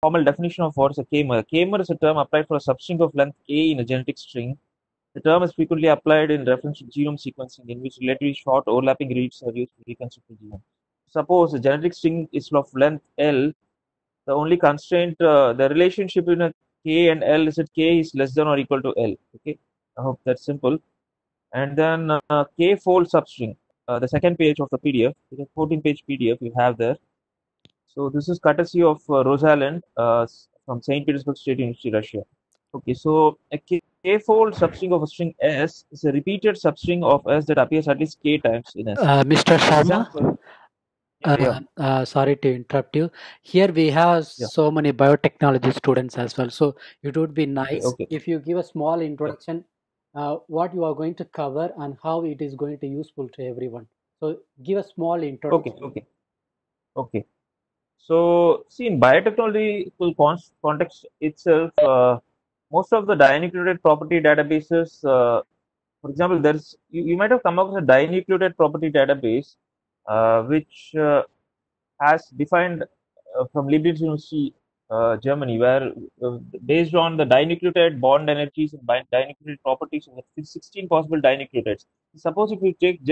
formal definition of what is a k-mer. K-mer is a term applied for a substring of length a in a genetic string. The term is frequently applied in reference to genome sequencing, in which relatively short overlapping reads are used to reconstruct the genome. Suppose a genetic string is of length L. The only constraint, the relationship in a K and L is that K is less than or equal to L. Okay, I hope that's simple. And then K-fold substring, the second page of the PDF, it's a 14-page PDF you have there. So this is courtesy of Rosalind from St. Petersburg State University, Russia. Okay, so a K-fold substring of a string S is a repeated substring of S that appears at least K times in S. Mr. Sharma, Example, yeah. sorry to interrupt you. Here we have Yeah. so many biotechnology students as well. So it would be nice Okay. if you give a small Yeah. introduction, what you are going to cover and how it is going to useful to everyone. So give a small introduction. Okay. So, see, in biotechnological context itself, most of the dinucleotide property databases, for example, you might have come across a dinucleotide property database, which has defined from Leibniz University, Germany, where based on the dinucleotide bond energies and dinucleotide properties of the 16 possible dinucleotides. Suppose if you take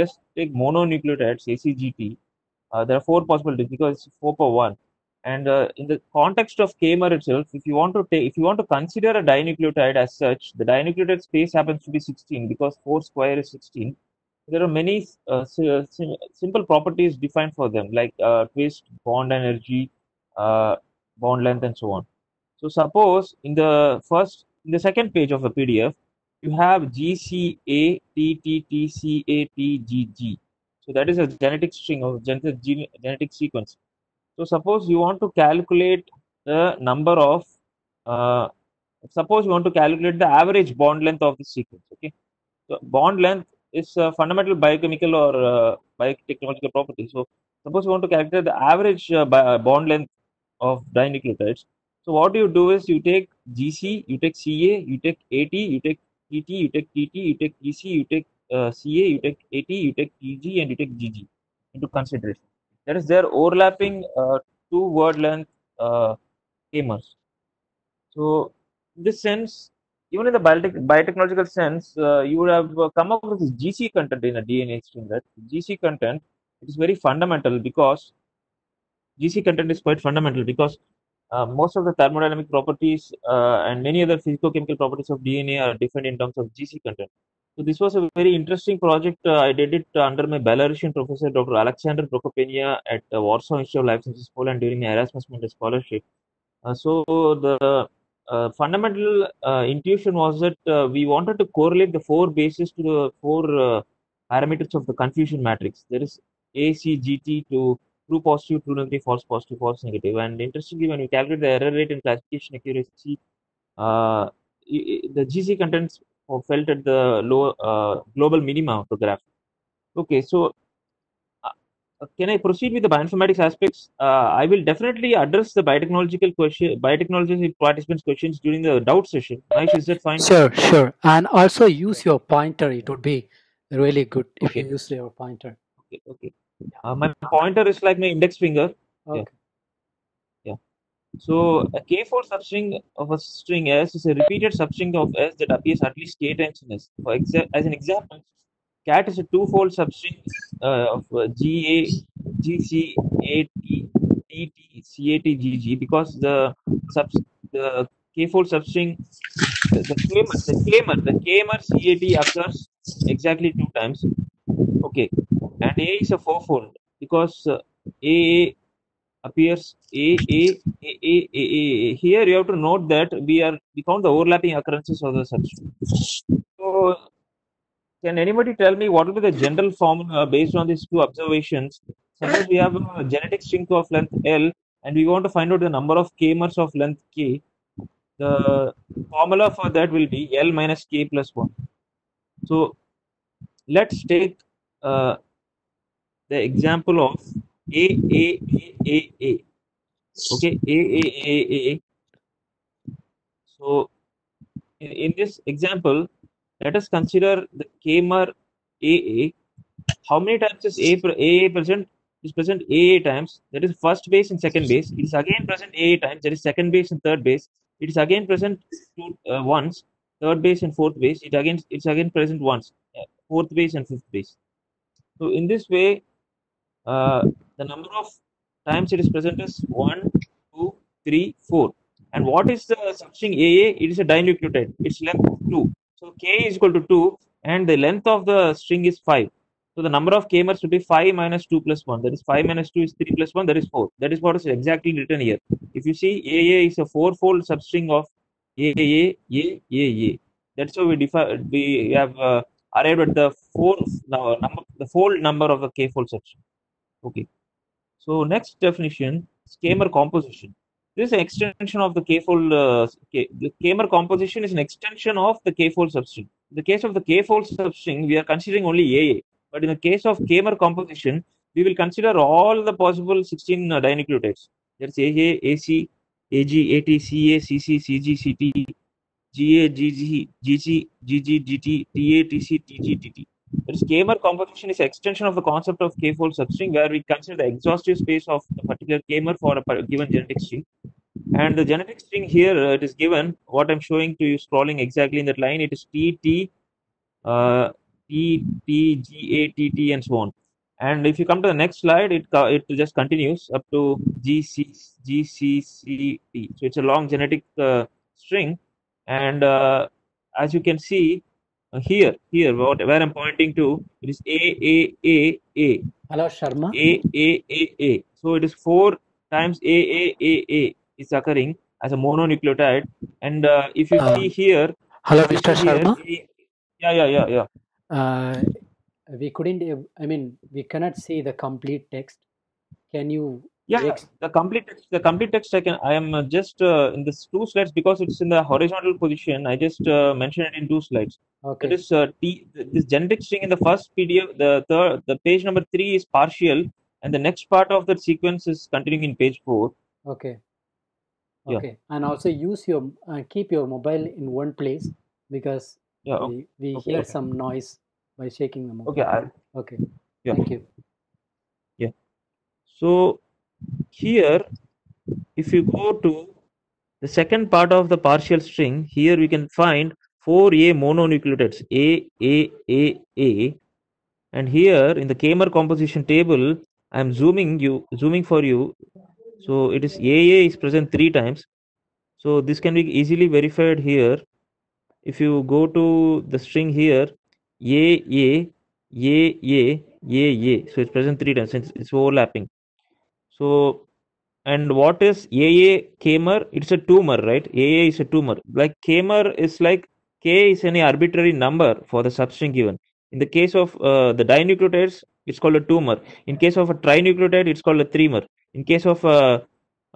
mononucleotides, ACGT, there are four possibilities because it's 4 per 1. And in the context of k-mer itself, if you want to consider a dinucleotide as such, the dinucleotide space happens to be 16 because 4 square is 16. There are many simple properties defined for them, like twist, bond energy, uh, bond length, and so on. So suppose in the second page of a PDF, you have GCATTCATGG. So that is a genetic string or genetic sequence. So suppose you want to calculate the number of, uh, suppose you want to calculate the average bond length of the sequence. Okay, so bond length is a fundamental biochemical or biotechnological property. So suppose you want to calculate the average bond length of dinucleotides. So what you do is you take GC, you take CA, you take AT, you take TT, you take TT, you take TC, you take CA, you take AT, you take TG, and you take GG into consideration. That is, they're overlapping two word length k-mers. So, in this sense, even in the biotechnological sense, you would have come up with this GC content in a DNA string. That GC content, it is very fundamental because GC content is quite fundamental because most of the thermodynamic properties and many other physicochemical properties of DNA are defined in terms of GC content. So this was a very interesting project. I did it under my Belarusian professor, Dr. Alexander Prokopenia at Warsaw Institute of Life Sciences, Poland during my Erasmus Mundus scholarship. So the fundamental intuition was that we wanted to correlate the four bases to the four parameters of the confusion matrix. There is ACGT to true positive, true negative, false negative. And interestingly, when we calculate the error rate and classification accuracy, uh, the GC contents felt at the low global minima of the graph. Okay, so can I proceed with the bioinformatics aspects? I will definitely address the biotechnology participants' questions during the doubt session. Nice, is that fine? Sure. And also use your pointer. It would be really good if you Okay, use your pointer. okay. My pointer is like my index finger. Yeah, Okay. yeah. So a K-fold substring of a string S is a repeated substring of S that appears at least K times in S. As an example, cat is a two-fold substring of because the K-fold substring the Kmer CAT occurs exactly two times. Okay, and A is a fourfold because A appears A. Here you have to note that we count the overlapping occurrences of the substring. So, can anybody tell me what will be the general formula based on these two observations? Suppose we have a genetic string of length L and we want to find out the number of k-mers of length K. The formula for that will be L minus K plus 1. So let's take uh, the example of A. Okay, A. So in this example, let us consider the k-mer AA. How many times is A present? is present AA times, that is first base and second base. It is again present AA times, that is second base and third base. It is again present once, third base and fourth base. It's again present once, fourth base and fifth base. So in this way, the number of times it is present is 1, 2, 3, 4. And what is the substring AA? It is a dinucleotide. Its length 2. So K is equal to 2 and the length of the string is 5. So the number of K-mers will be 5 minus 2 plus 1. That is 5 minus 2 is 3 plus 1. That is 4. That is what is exactly written here. If you see, AA is a fourfold substring of AA, A, A, A. That's how we have arrived at the the fold number of the K-fold substring. Okay. So next definition is K-mer composition. This is an extension of the K-fold. The K-mer composition is an extension of the K-fold substring. In the case of the K-fold substring, we are considering only AA. But in the case of K-mer composition, we will consider all the possible 16 dinucleotides. That's AA, AC, AG, AT, CA, CC, CG, CT, GA, GG, GG, GG, GT, TA, TC, TG, TT. That is, K-mer composition is an extension of the concept of K-fold substring, where we consider the exhaustive space of a particular K-mer for a given genetic string. And the genetic string here, it is given, what I'm showing to you, scrolling exactly in that line, it is T, T, T, T, G, A, T, T, and so on. And if you come to the next slide, it just continues up to G, C, G, C, C, T. So it's a long genetic string. And as you can see, here, where I'm pointing to, it is A. Hello, Sharma. A. So it is 4 times A is occurring as a mononucleotide. And if you see here, hello, Mr. Sharma. Yeah. We couldn't. I mean, we cannot see the complete text. Can you? Yeah, the complete text. I am just in this 2 slides because it's in the horizontal position. I just mentioned it in 2 slides. Okay. That is this genetic string in the first PDF. The page number 3 is partial, and the next part of that sequence is continuing in page 4. Okay. Yeah. Okay, and also use your keep your mobile in one place because we hear some noise by shaking the mobile. Okay. Yeah. Thank you. Yeah. So here, if you go to the second part of the partial string, here we can find 4 A mononucleotides, A, and here in the K-mer composition table, I am zooming for you. So it is AA is present 3 times. So this can be easily verified here. If you go to the string here, A. So it's present 3 times since it's overlapping. So, and what is AA K-mer? It's a 2-mer, right? AA is a 2-mer. Like K-mer is like K is any arbitrary number for the substring given. In the case of the dinucleotides, it's called a 2-mer. In case of a trinucleotide, it's called a 3-mer. In case of a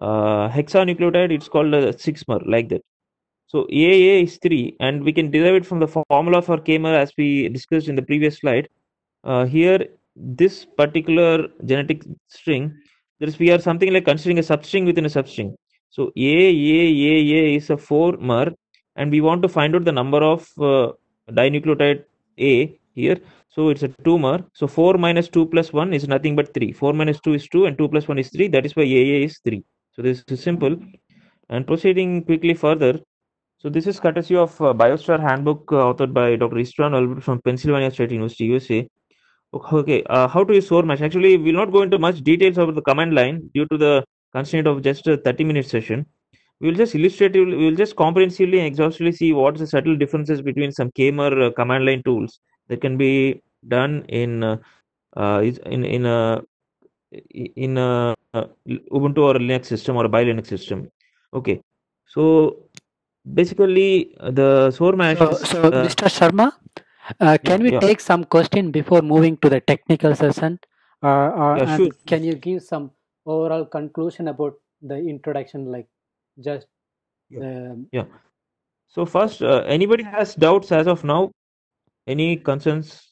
hexanucleotide, it's called a 6-mer, like that. So AA is 3, and we can derive it from the formula for K-mer as we discussed in the previous slide. Here, this particular genetic string, we are something like considering a substring within a substring. So A is a 4-mer, and we want to find out the number of dinucleotide A here. So it's a 2-mer. So 4 minus 2 plus 1 is nothing but 3. 4 minus 2 is 2, and 2 plus 1 is 3. That is why AA is 3. So this is simple. And proceeding quickly further. So this is courtesy of Biostar Handbook authored by Dr. Istvan Albert from Pennsylvania State University, USA. Okay, how to use SORMAsh? Actually, we'll not go into much details about the command line due to the constraint of just a 30-minute session. We'll just we'll just comprehensively and exhaustively see what is the subtle differences between some K-mer command line tools that can be done in Ubuntu or a Linux system or a BiLinux system. Okay, so basically the SORMAsh. So Mr. Sharma, can we take some question before moving to the technical session? Sure. Can you give some overall conclusion about the introduction, like just? So first, anybody has doubts as of now? Any concerns?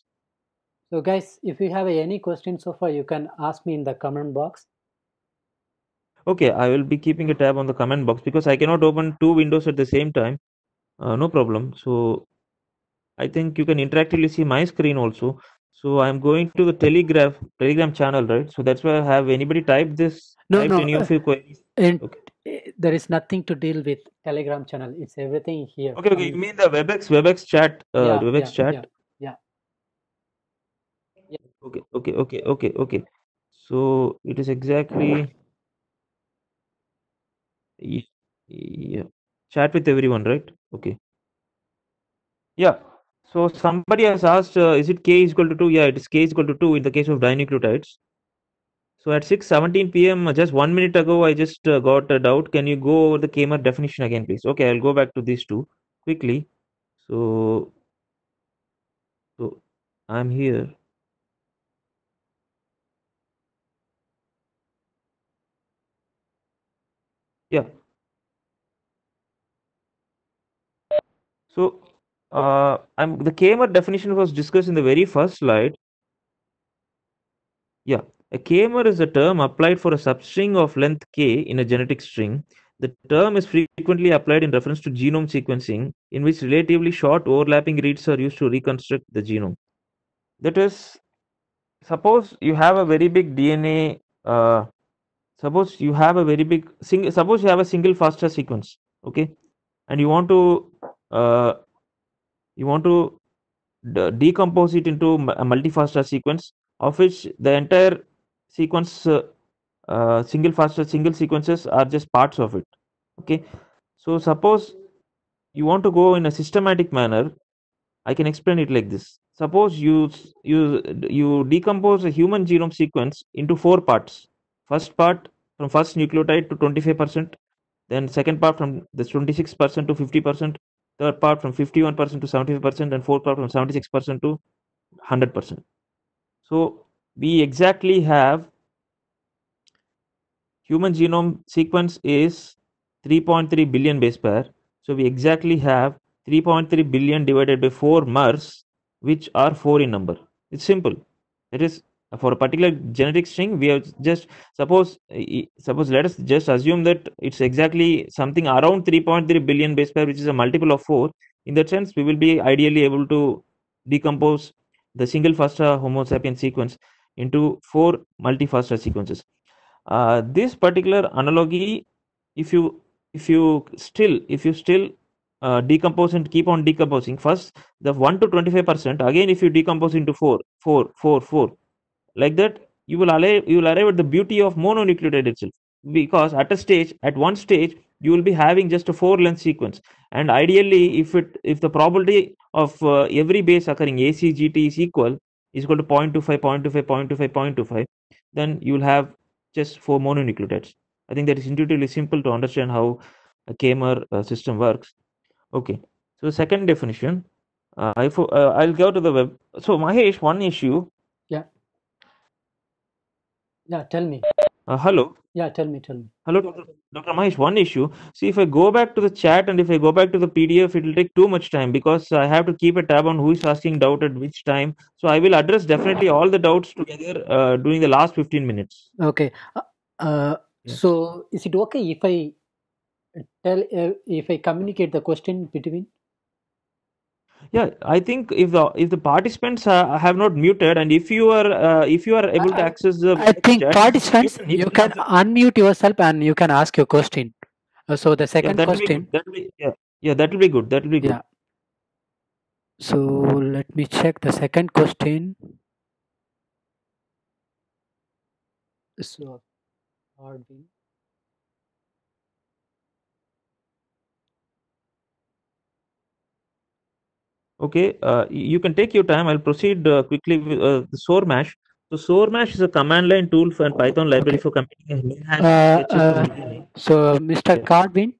So guys, if you have any questions so far, you can ask me in the comment box. Okay, I will be keeping a tab on the comment box because I cannot open 2 windows at the same time. No problem. So I think you can interactively see my screen also. So I'm going to the Telegram channel, right? So that's why I have anybody typed this. No, typed no. any of your queries. Okay. There is nothing to deal with Telegram channel. It's everything here. Okay, okay. You mean the WebEx chat? Yeah, WebEx chat. Yeah. Okay. So it is exactly yeah. Chat with everyone, right? Okay. Yeah. So somebody has asked, is it K is equal to 2? Yeah, it is K is equal to 2 in the case of dinucleotides. So at 6:17 p.m., just 1 minute ago, I just got a doubt. Can you go over the Kmer definition again, please? Okay, I'll go back to these two quickly. So I'm here. Yeah. So the Kmer definition was discussed in the very first slide. Yeah. A Kmer is a term applied for a substring of length k in a genetic string. The term is frequently applied in reference to genome sequencing, in which relatively short overlapping reads are used to reconstruct the genome. That is, suppose you have a very big DNA. Suppose you have a very big suppose you have a single FASTA sequence, okay, and you want to decompose it into a multi-FASTA sequence, of which the entire sequence single sequences are just parts of it. Okay, so suppose you want to go in a systematic manner. I can explain it like this. Suppose you decompose a human genome sequence into 4 parts. First part from first nucleotide to 25%, then second part from this 26% to 50%, third part from 51% to 75%, and fourth part from 76% to 100%. So we exactly have human genome sequence is 3.3 billion base pair. So we exactly have 3.3 billion divided by 4 MERS, which are 4 in number. It's simple. It is for a particular genetic string. We have just suppose let us just assume that it's exactly something around 3.3 billion base pair, which is a multiple of 4. In that sense, we will be ideally able to decompose the single FASTA Homo sapien sequence into 4 multi-FASTA sequences. This particular analogy, if you still decompose and keep on decomposing, first the 1 to 25%, again if you decompose into 4 like that, you will arrive at the beauty of mononucleotide itself, because at one stage you will be having just a 4 length sequence, and ideally if the probability of every base occurring ACGT is equal to 0.25 0.25 0.25, then you will have just 4 mononucleotides. I think that is intuitively simple to understand how a Kmer system works. Okay, so the second definition, I'll go to the web. So Mahesh, one issue. Yeah, tell me. Hello. Yeah, tell me. Hello, Dr. Mahesh. One issue. See, if I go back to the chat and if I go back to the PDF, it will take too much time, because I have to keep a tab on who is asking doubt at which time. So I will address definitely all the doubts together during the last 15 minutes. Okay. So is it okay if I communicate the question between? Yeah, I think if the participants have not muted, and if you are able to access the chat, participants, you can unmute yourself and you can ask your question. So the second question. That will be good. That will be good. Yeah. So let me check the second question. So, okay, you can take your time. I'll proceed quickly with the SoarMash. So SoarMash is a command line tool for Python library for computing so Mr. Cardwin?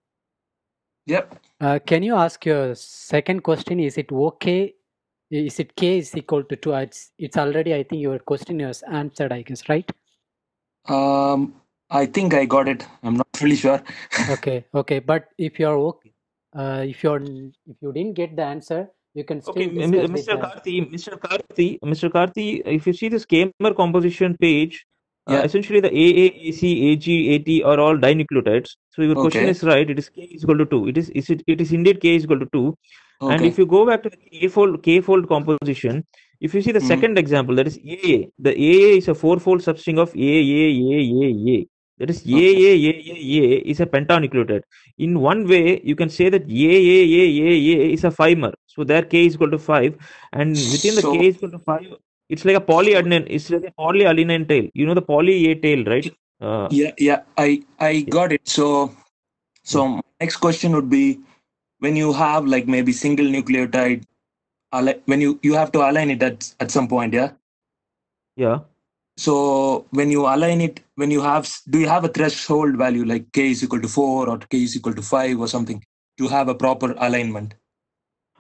Yep. Can you ask your second question? Is it okay? Is it k is equal to 2? It's already, I think your question is answered, I guess, right? I think I got it. I'm not really sure. Okay. But if you're okay, if you didn't get the answer, you can still Mr. Karthi, if you see this Kmer composition page, essentially the AA, AC, AG, AT are all dinucleotides. So your question is right. It is K is equal to 2. It is indeed K is equal to 2. And if you go back to the K-fold composition, If you see the second example, that is AA. The AA is a fourfold substring of A. That is A is a pentanucleotide. In one way, you can say that A is a 5-mer. So there K is equal to 5, and within the K is equal to 5, it's like a polyadenine. It's like a polyadenine tail. You know the poly A tail, right? I got it. So my next question would be, when you have like maybe single nucleotide, when you have to align it at some point, yeah. So when you align it, do you have a threshold value like K is equal to 4 or K is equal to 5 or something to have a proper alignment?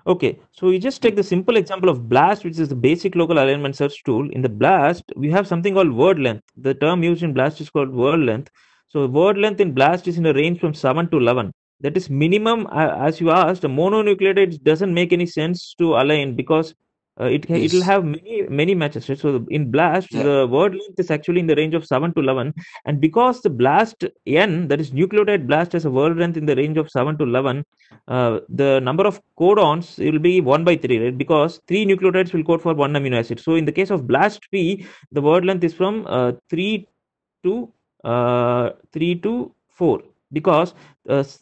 Okay, so we just take the simple example of BLAST, which is the basic local alignment search tool. In the BLAST, we have something called word length. The term used in BLAST is called word length. So word length in BLAST is in a range from 7 to 11. That is minimum. As you asked, a mononucleotide doesn't make any sense to align because it will have many matches, right? So in BLAST, the word length is actually in the range of 7 to 11, and because the BLAST n, that is nucleotide BLAST, has a word length in the range of 7 to 11, the number of codons will be 1 by 3, right? Because 3 nucleotides will code for 1 amino acid. So in the case of BLAST P, the word length is from 3 to 4, because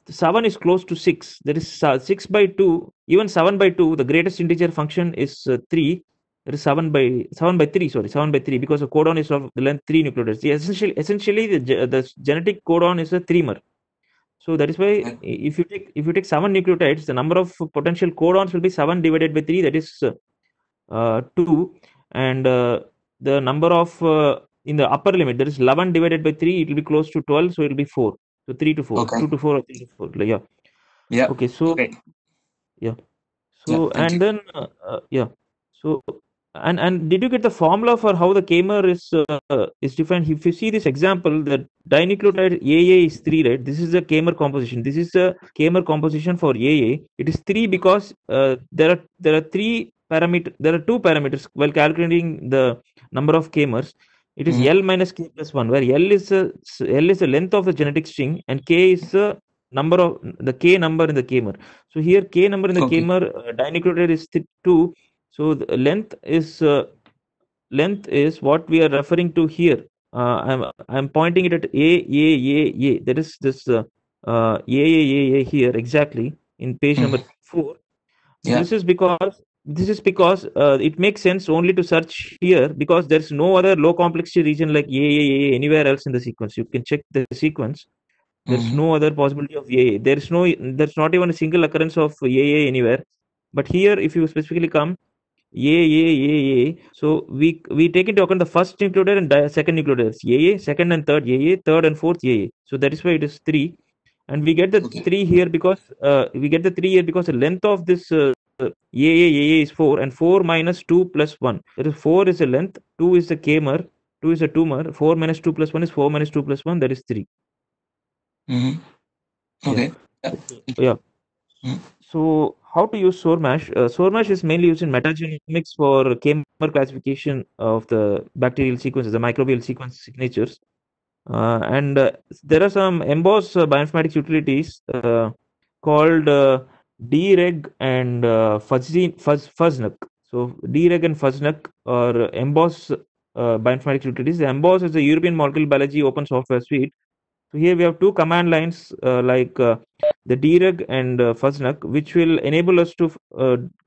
7 is close to 6. There is 6 by 2, even 7 by 2, the greatest integer function is 3. There is 7 by 3, because the codon is of the length 3 nucleotides. Essentially the genetic codon is a 3-mer. So that is why if you take 7 nucleotides, the number of potential codons will be 7 divided by 3, that is 2, and the number of in the upper limit, that is 11 divided by 3, it will be close to 12, so it will be 4. So 3 to 4, 2 to 4, or 3 to 4. Yeah. Okay. So So and then So and did you get the formula for how the K-mer is defined? If you see this example, the dinucleotide AA is 3, right? This is the K-mer composition. This is the K-mer composition for AA. It is 3 because there are 3 parameters. There are 2 parameters while calculating the number of K-mers. It is L minus K plus 1, where L is the length of the genetic string and K is the number of the K number in the K-mer. So here K number in the K-mer dinucleotide is 2. So the length is what we are referring to here. I'm pointing it at A. That is this A here exactly in page number 4. This is because it makes sense only to search here, because there's no other low complexity region like A anywhere else in the sequence. You can check the sequence. There's no other possibility of AA. There's not even a single occurrence of AA anywhere. But here, if you specifically come AA, so we take into account the first nucleotide and second nucleotide. AA, second and third AA, third and fourth AA. So that is why it is 3, and we get the 3 here because the length of this AA is 4, and 4 minus 2 plus 1. That is 4 is the length, 2 is the K-mer, 2 is the 2-mer. 4 minus 2 plus 1 is 4 minus 2 plus 1. That is 3. Okay. So how to use SORMAsh? SORMAsh is mainly used in metagenomics for K-mer classification of the bacterial sequences, the microbial sequence signatures. And there are some emboss bioinformatics utilities called DREG and FuzNuc. So DREG and FuzNuc are emboss bioinformatics utilities. The emboss is the European Molecular Biology open software suite. So here we have 2 command lines like the DREG and FuzNuc, which will enable us to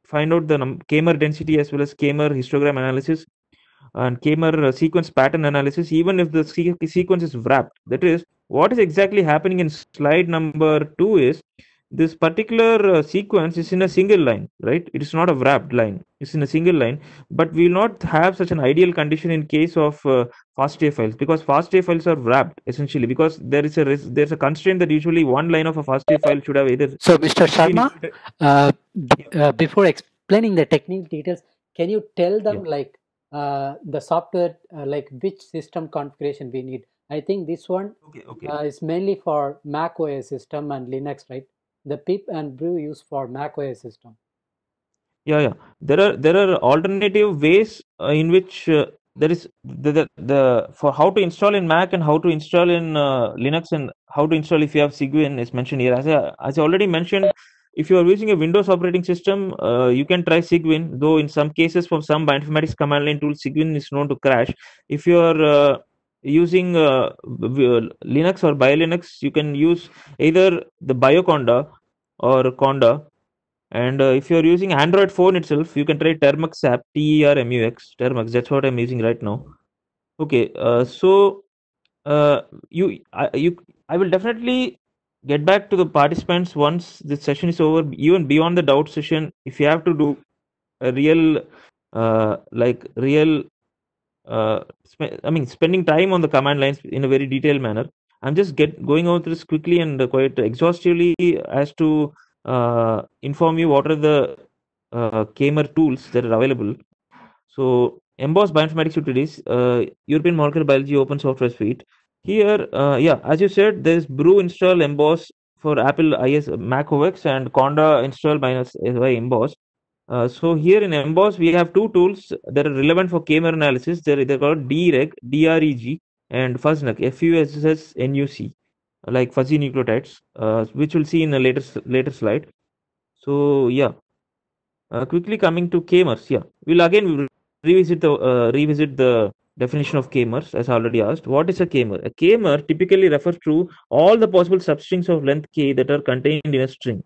find out the K-mer density as well as K-mer histogram analysis and K-mer sequence pattern analysis, even if the sequence is wrapped. That is, what is exactly happening in slide number 2 is this particular sequence is in a single line, right? It is not a wrapped line. It's in a single line, but we will not have such an ideal condition in case of FASTA files, because FASTA files are wrapped essentially, because there's a constraint that usually one line of a FASTA file should have either. So Mr. Sharma, before explaining the technical details, can you tell them the software, like which system configuration we need? I think this one is mainly for Mac OS system and Linux, right? The pip and brew used for Mac OS system. There are alternative ways in which there is the for how to install in Mac and how to install in Linux, and how to install if you have Cygwin is mentioned here. As I already mentioned, if you are using a Windows operating system, you can try Cygwin, though in some cases for some bioinformatics command line tools, Cygwin is known to crash. If you are using Linux or BioLinux, you can use either the BioConda or Conda. And if you are using Android phone itself, you can try Termux app, TERMUX, Termux. That's what I'm using right now. Okay, so I will definitely get back to the participants once this session is over. Even beyond the doubt session, if you have to do a real, spending time on the command lines in a very detailed manner. I'm just going over this quickly and quite exhaustively as to inform you what are the Kmer tools that are available. So Emboss Bioinformatics Utilities, European Molecular Biology Open Software Suite. Here, as you said, there is Brew install Emboss for Apple iOS, Mac OS, and Conda install by Emboss. So here in Emboss, we have two tools that are relevant for Kmer analysis. They're called DREG, DREG, and FUSNUC, FUSSNUC, like fuzzy nucleotides, which we'll see in a later slide. So yeah, quickly coming to Kmers. Yeah, we'll again revisit the definition of Kmers as already asked. What is a Kmer? A Kmer typically refers to all the possible substrings of length k that are contained in a string.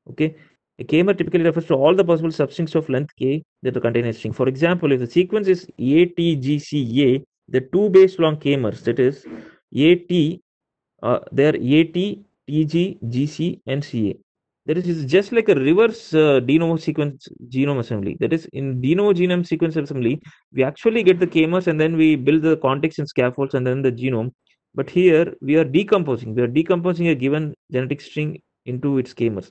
Okay. A Kmer typically refers to all the possible substrings of length k that are contained in a string. For example, if the sequence is ATGCA, the two base long Kmers, that is AT, they are AT, TG, GC, and CA. That is just like a reverse de novo sequence genome assembly. That is, in de novo genome sequence assembly, we actually get the Kmers and then we build the context and scaffolds and then the genome. But here we are decomposing. We are decomposing a given genetic string into its Kmers.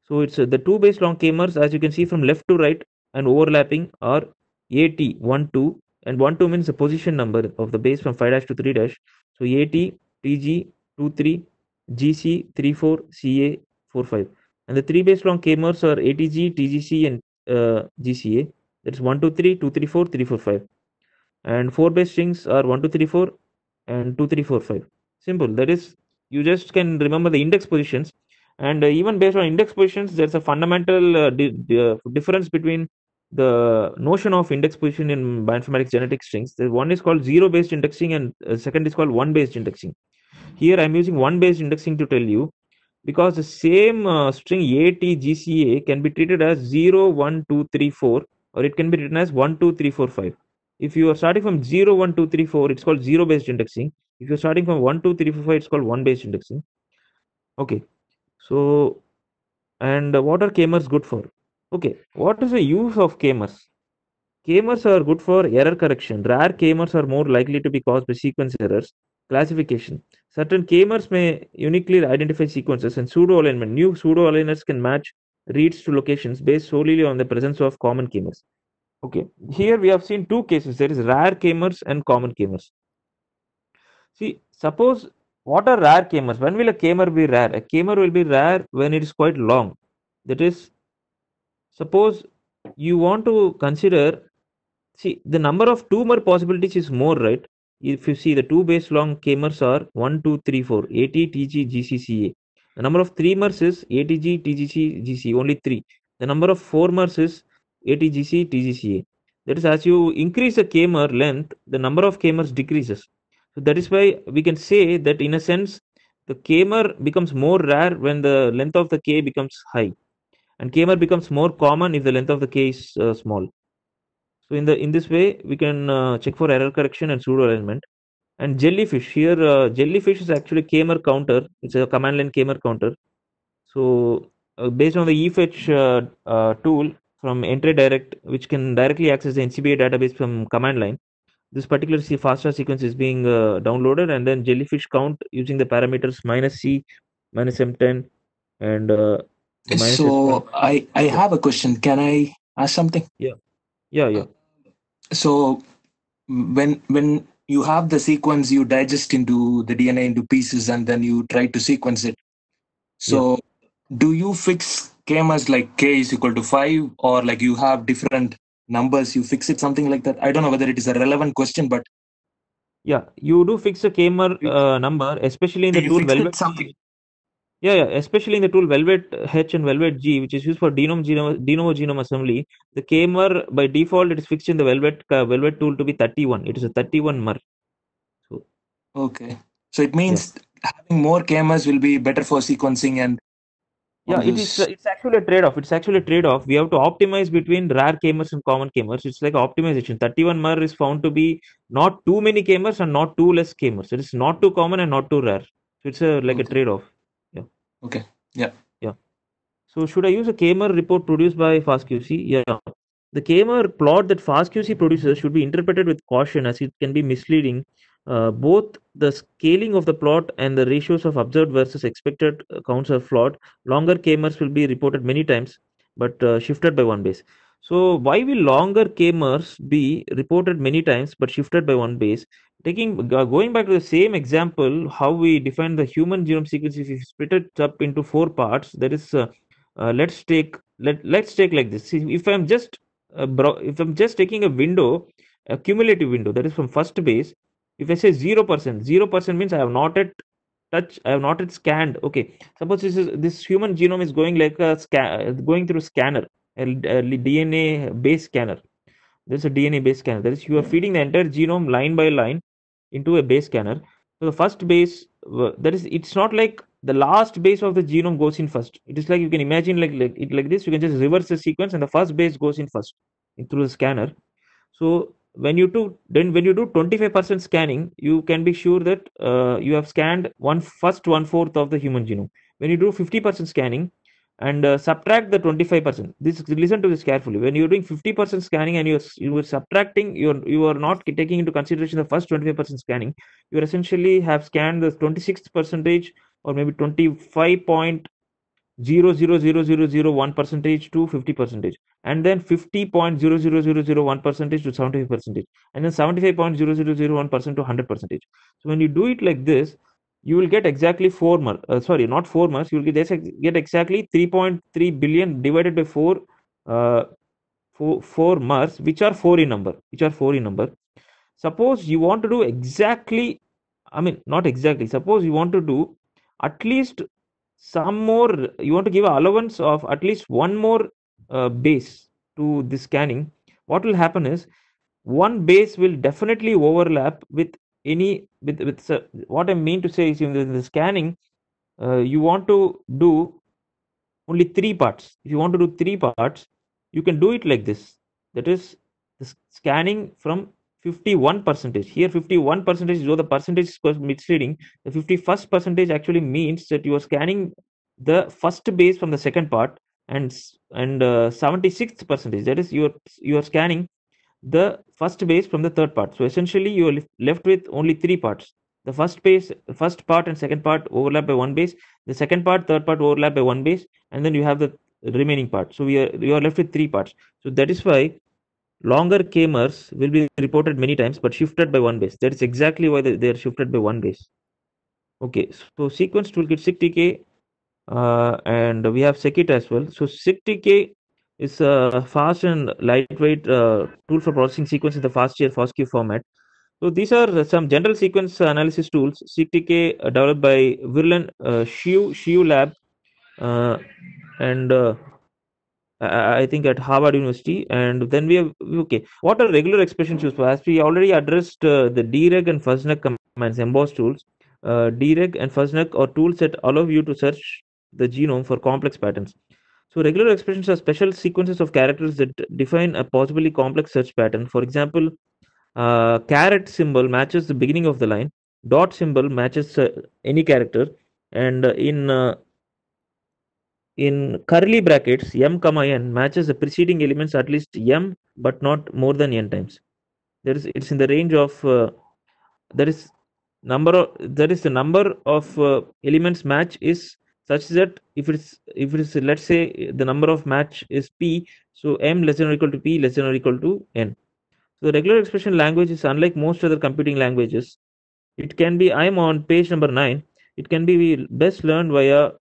So it's the two base long Kmers, as you can see from left to right and overlapping, are AT12, and 12 means the position number of the base from 5' to 3'. So AT, TG, 23, GC, 34, CA, 45. And the three base long Kmers are ATG, TGC, and GCA. That's 1, 2, 3, 2, 3, 4, 3, 4, 5. And four base strings are 1, 2, 3, 4, and 2, 3, 4, 5. Simple. That is, you just can remember the index positions. And even based on index positions, there's a fundamental difference between the notion of index position in bioinformatics genetic strings. One is called zero-based indexing and second is called one-based indexing. Here I'm using one-based indexing to tell you, because the same string ATGCA can be treated as 0, 1, 2, 3, 4, or it can be written as 1, 2, 3, 4, 5. If you are starting from 0, 1, 2, 3, 4, it's called zero-based indexing. If you're starting from 1, 2, 3, 4, 5, it's called one-based indexing. Okay. So, and what are Kmers good for? Okay, what is the use of Kmers? Kmers are good for error correction. Rare Kmers are more likely to be caused by sequence errors. Classification. Certain Kmers may uniquely identify sequences, and pseudo-alignment. New pseudo-aligners can match reads to locations based solely on the presence of common Kmers. Okay, here we have seen two cases. There is rare Kmers and common Kmers. See, suppose, what are rare Kmers? When will a Kmer be rare? A Kmer will be rare when it is quite long. That is, suppose you want to consider, see, the number of tumor possibilities is more, right? If you see the two base long Kmers are 1, 2, 3, 4, AT, TG, GC, CA. The number of 3mers is ATG, TGC, GC, only 3. The number of 4mers is ATGC, TGCA. That is, as you increase the Kmer length, the number of Kmers decreases. So that is why we can say that in a sense, the Kmer becomes more rare when the length of the K becomes high, and Kmer becomes more common if the length of the K is small. So in this way, we can check for error correction and pseudo alignment. And jellyfish, here jellyfish is actually Kmer counter. It's a command line Kmer counter. So based on the efetch tool from EntryDirect, which can directly access the NCBI database from command line, this particular FASTA sequence is being downloaded, and then jellyfish count using the parameters -C, -M10, and so I have a question. Can I ask something? Yeah. So when you have the sequence, you digest into the DNA into pieces, and then you try to sequence it. So do you fix Kmers like K is equal to 5, or like you have different numbers, you fix it, something like that? I don't know whether it is a relevant question, but yeah, you do fix a Kmer number, especially in the tool Velvet. Yeah, especially in the tool Velvet H and Velvet G, which is used for de novo genome assembly. The k-mer by default it is fixed in the Velvet tool to be 31. It is a 31 mer. So Okay. So it yeah, means having more cameras will be better for sequencing and all yeah. this. It's actually a trade-off. It's actually a trade-off. We have to optimize between rare k-mers and common k-mers. It's like optimization. 31 mer is found to be not too many k-mers and not too less k-mers. It is not too common and not too rare. So it's a like a Okay. trade-off. Yeah, Okay. Yeah. yeah. So should I use a k-mer report produced by FastQC? Yeah. The k-mer plot that FastQC produces should be interpreted with caution as it can be misleading. Both the scaling of the plot and the ratios of observed versus expected counts are flawed. Longer k-mers will be reported many times, but shifted by one base. So why will longer k-mers be reported many times but shifted by one base? Going back to the same example, how we define the human genome sequence, if you split it up into four parts, there is let's take like this. See, if I'm just taking a cumulative window that is from first base. If I say 0%, 0% means I have not yet scanned. Okay, suppose this human genome is going like going through scanner, a DNA base scanner. There's a DNA base scanner. That is, you are feeding the entire genome line by line into a base scanner. So the first base, that is, it's not like the last base of the genome goes in first. It is like you can imagine like this. You can just reverse the sequence, and the first base goes in first through the scanner. So when you do 25% scanning, you can be sure that you have scanned one fourth of the human genome. When you do 50% scanning and subtract the 25%, this listen to this carefully. When you're doing 50% scanning and you are subtracting, you are not taking into consideration the first 25% scanning. You are essentially have scanned the 26th percentage or maybe 25.00001 percentage to 50 percentage, and then 50.00001 percentage to 75 percentage, and then 75.0001% to 100 percentage. So when you do it like this, you will get exactly sorry, not 4 mers, you will get exactly 3.3 billion divided by 4 uh, 4 mers, which are 4 in number. Suppose you want to do exactly, I mean, not exactly, suppose you want to do at least some more, you want to give allowance of at least one more base to the scanning. What will happen is one base will definitely overlap with what I mean to say is in the scanning, you want to do only three parts. If you want to do three parts, you can do it like this. That is the scanning from 51 percentage. Here 51 percentage is, though the percentage is misleading, the 51st percentage actually means that you are scanning the first base from the second part, and 76th percentage, that is you are scanning the first base from the third part. So essentially, you are left with only three parts. The first part and second part overlap by one base. The second part, third part overlap by one base, and then you have the remaining part. So you are left with three parts. So that is why longer k-mers will be reported many times, but shifted by one base. That is exactly why they are shifted by one base. Okay, so sequence toolkit SIGTK, and we have Scikit as well. So SIGTK is a fast and lightweight tool for processing sequence in the FASTQ format. So these are some general sequence analysis tools. SIGTK developed by Virlan Shiu Lab, and I think at Harvard University. And then we have, okay, what are regular expressions used for? As we already addressed the DREG and FuzNet commands, emboss tools. DREG and FuzNet are tools that allow you to search the genome for complex patterns. So regular expressions are special sequences of characters that define a possibly complex search pattern. For example, caret symbol matches the beginning of the line, dot symbol matches any character, and in curly brackets m comma n matches the preceding elements at least m but not more than n times. It's in the range of there is the number of elements match is such that if it's let's say the number of match is p, so m less than or equal to p less than or equal to n. So the regular expression language is unlike most other computing languages. It can be, I'm on page number 9. It can be best learned via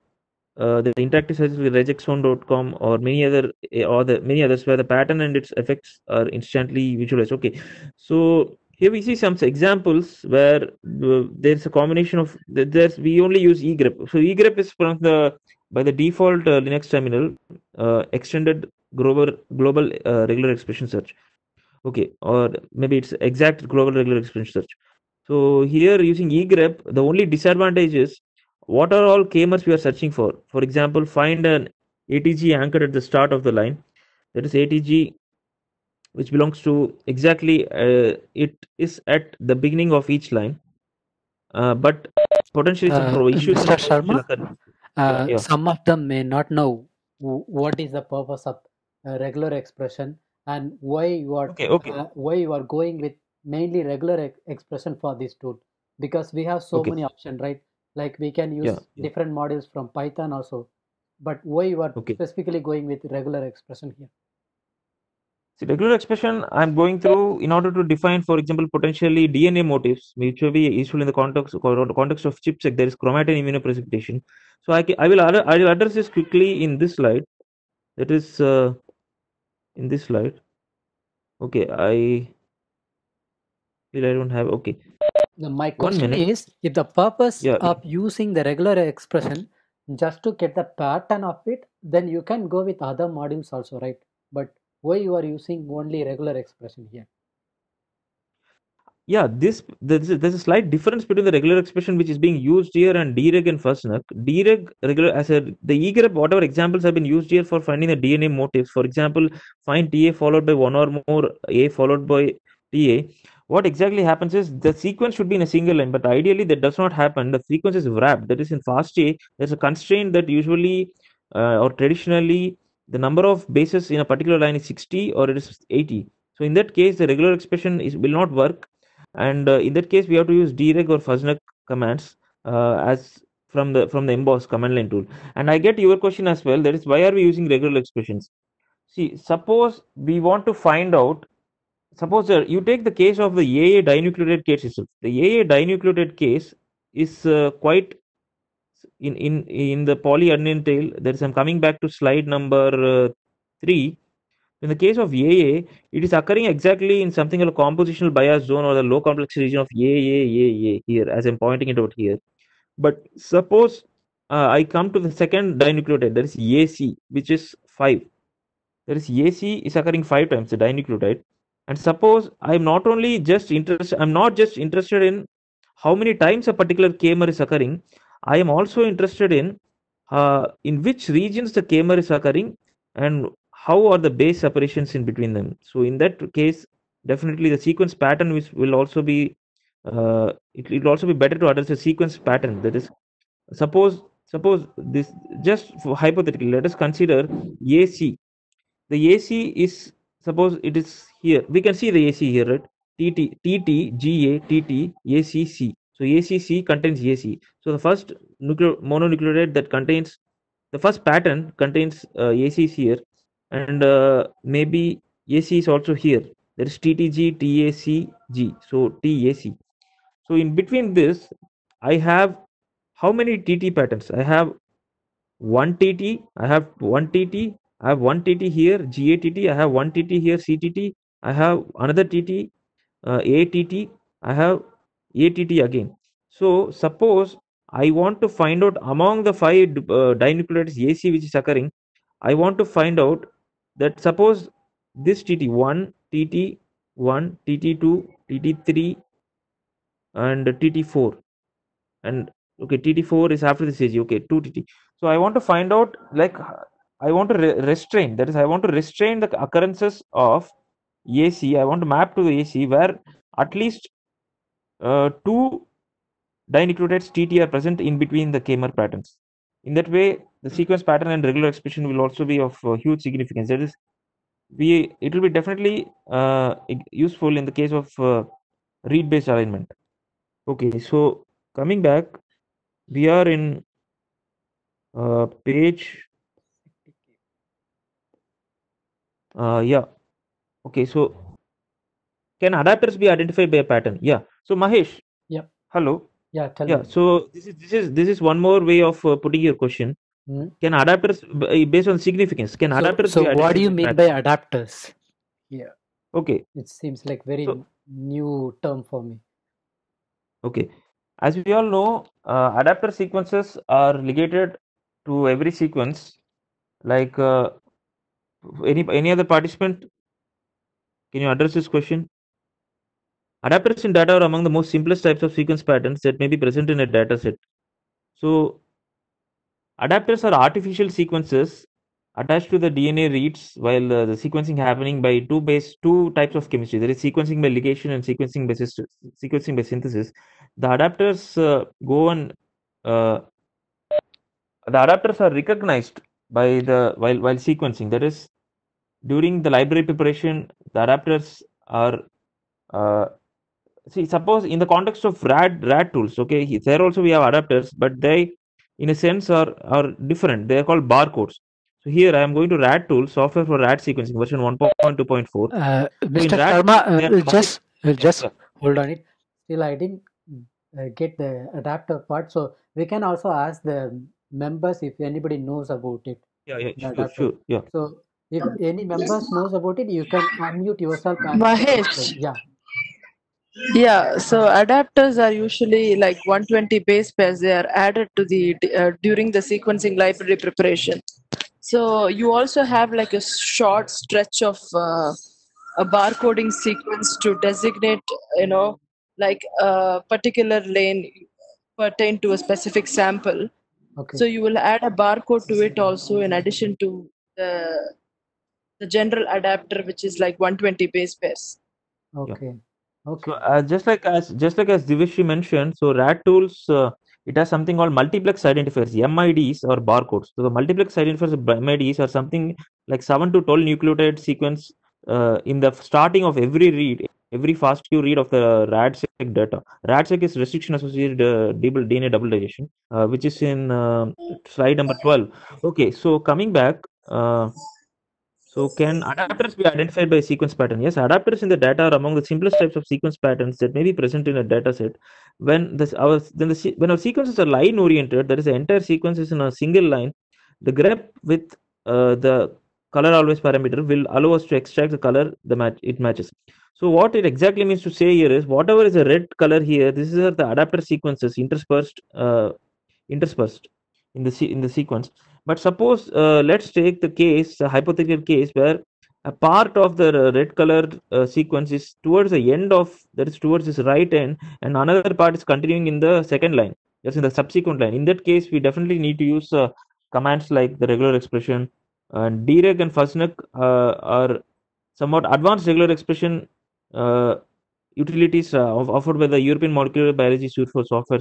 the interactive searches with regexon.com or many others where the pattern and its effects are instantly visualized. Okay, so here we see some examples where there's a combination of we only use egrep. So egrep is from the by the default Linux terminal extended global regular expression search. Okay, or maybe it's exact global regular expression search. So here using egrep, the only disadvantage is what are all kmers we are searching for. For example, find an ATG anchored at the start of the line. That is ATG which belongs to exactly it is at the beginning of each line, but potentially some issues Mr. will Sharma, occur. Yeah. some of them may not know what is the purpose of regular expression and why you are going with mainly regular expression for this tool, because we have so Okay. many options, right? Like we can use Yeah. different modules from Python also, but why you are Okay. specifically going with regular expression here? See, regular expression I'm going through in order to define, for example, potentially DNA motifs, which will be useful in the context of chipset. There is chromatin immunoprecipitation. So I will address this quickly in this slide. That is in this slide. Okay, I don't have. Okay, My 1 question minute. is, if the purpose Yeah. of using the regular expression just to get the pattern of it, then you can go with other modules also, right? But why you are using only regular expression here? Yeah, there's a slight difference between the regular expression which is being used here and dereg and FASNAC. Dereg regular as a the egrep, whatever examples have been used here for finding the DNA motifs. For example, find TA followed by one or more A followed by TA. What exactly happens is the sequence should be in a single line, but ideally that does not happen. The sequence is wrapped. That is in FASTA, there's a constraint that usually or traditionally the number of bases in a particular line is 60 or it is 80. So in that case, the regular expression will not work, and in that case we have to use dereg or fuznak commands as from the emboss command line tool. And I get your question as well, that is why are we using regular expressions. See, suppose we want to find out, suppose you take the case of the AA dinucleotide case itself. The AA dinucleotide case is quite in the polyadenine tail. There is, I'm coming back to slide number 3. In the case of AA, it is occurring exactly in something like a compositional bias zone or the low complex region of AA here, as I'm pointing it out here. But suppose I come to the second dinucleotide, that is AC, which is 5. There is AC is occurring 5 times, the dinucleotide. And suppose I'm not just interested in how many times a particular kmer is occurring. I am also interested in which regions the kmer is occurring and how are the base separations in between them. So in that case, definitely the sequence pattern will also be it will also be better to address the sequence pattern. That is, suppose this, just for hypothetically, let us consider AC. The AC is, suppose it is here. We can see the AC here, right? TT, GA, TT, ACC. So ACC contains AC. So the first mononucleotide that contains the first pattern contains AC is here, and maybe AC is also here. There is TTG, TACG. So TAC. So in between this, I have how many TT patterns? I have one TT, I have one TT, I have one TT here, GATT, I have one TT here, CTT, I have another TT, ATT, I have ATT again. So suppose I want to find out among the 5 dinucleotides AC which is occurring, I want to find out that suppose this TT1, TT1, TT2, TT3, and TT4, and okay, TT4 is after this AG, okay, 2TT. So I want to find out, like, I want to restrain, that is, I want to restrain the occurrences of AC. I want to map to the AC where at least 2 dinucleotides TT are present in between the kmer patterns. In that way, the sequence pattern and regular expression will also be of huge significance. That is, it will be definitely useful in the case of read-based alignment. Okay, so coming back, we are in page yeah, okay. So can adapters be identified by a pattern? Yeah. So Mahesh, Yep. hello. Yeah, tell Yeah, me. so this is one more way of putting your question. Can adapters, based on significance, adapters So be what do you identified by mean by pattern? adapters? Yeah. Okay, It seems like very so new term for me. Okay. As we all know, adapter sequences are ligated to every sequence. Like any other participant, can you address this question? Adapters in data are among the most simplest types of sequence patterns that may be present in a data set. So adapters are artificial sequences attached to the DNA reads while the sequencing happening by two types of chemistry. There is sequencing by ligation and sequencing by synthesis. The adapters go on. Uh, the adapters are recognized by the while sequencing. That is, during the library preparation, the adapters are uh, see. Suppose in the context of RAD tools, okay, there also we have adapters, but they, in a sense, are different. They are called barcodes. So here I am going to RAD tool, software for RAD sequencing, version 1.2.4. So in Mr. RAD, Sharma, they are just yeah, hold on it. Still, I didn't get the adapter part, so we can also ask the members if anybody knows about it, yeah, the sure, adapter. sure, yeah. So, if any members knows about it, you can unmute yourself and explain. Mahesh, Yeah. yeah, so adapters are usually like 120 base pairs. They are added to the during the sequencing library preparation. So you also have like a short stretch of a barcoding sequence to designate, like a particular lane pertain to a specific sample. Okay. So you will add a barcode to it also in addition to the general adapter, which is like 120 base pairs. Okay. Okay. So just like as Divishri mentioned, so RAD tools it has something called multiplex identifiers, MIDs or barcodes. So the multiplex identifiers or MIDs are something like 7 to 12 nucleotide sequence in the starting of every read, every FASTQ read of the RADSEQ data. RADSEQ is restriction associated DNA double digestion, which is in slide number 12. Okay, so coming back. So can adapters be identified by sequence pattern? Yes, adapters in the data are among the simplest types of sequence patterns that may be present in a data set. When our sequences are line oriented, that is the entire sequence is in a single line, the grep with the color always parameter will allow us to extract the color it matches. So what it exactly means to say here is whatever is a red color here, this is the adapter sequences interspersed in the sequence. But suppose let's take a hypothetical case where a part of the red colored sequence is towards the end of that is towards this right end, and another part is continuing in the second line, that's in the subsequent line. In that case, we definitely need to use commands like the regular expression. And DREG and FASNAC are somewhat advanced regular expression uh, utilities offered by the European Molecular Biology Suite for Software,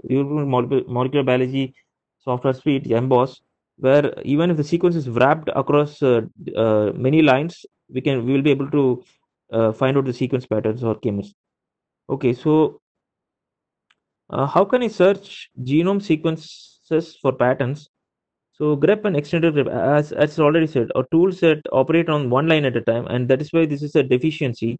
European Molecular Biology Software Suite, EMBOSS, where even if the sequence is wrapped across many lines, we will be able to find out the sequence patterns or k-means. Okay, so how can I search genome sequences for patterns? So grep and extended grep, as already said, are tools that operate on one line at a time, and that is why this is a deficiency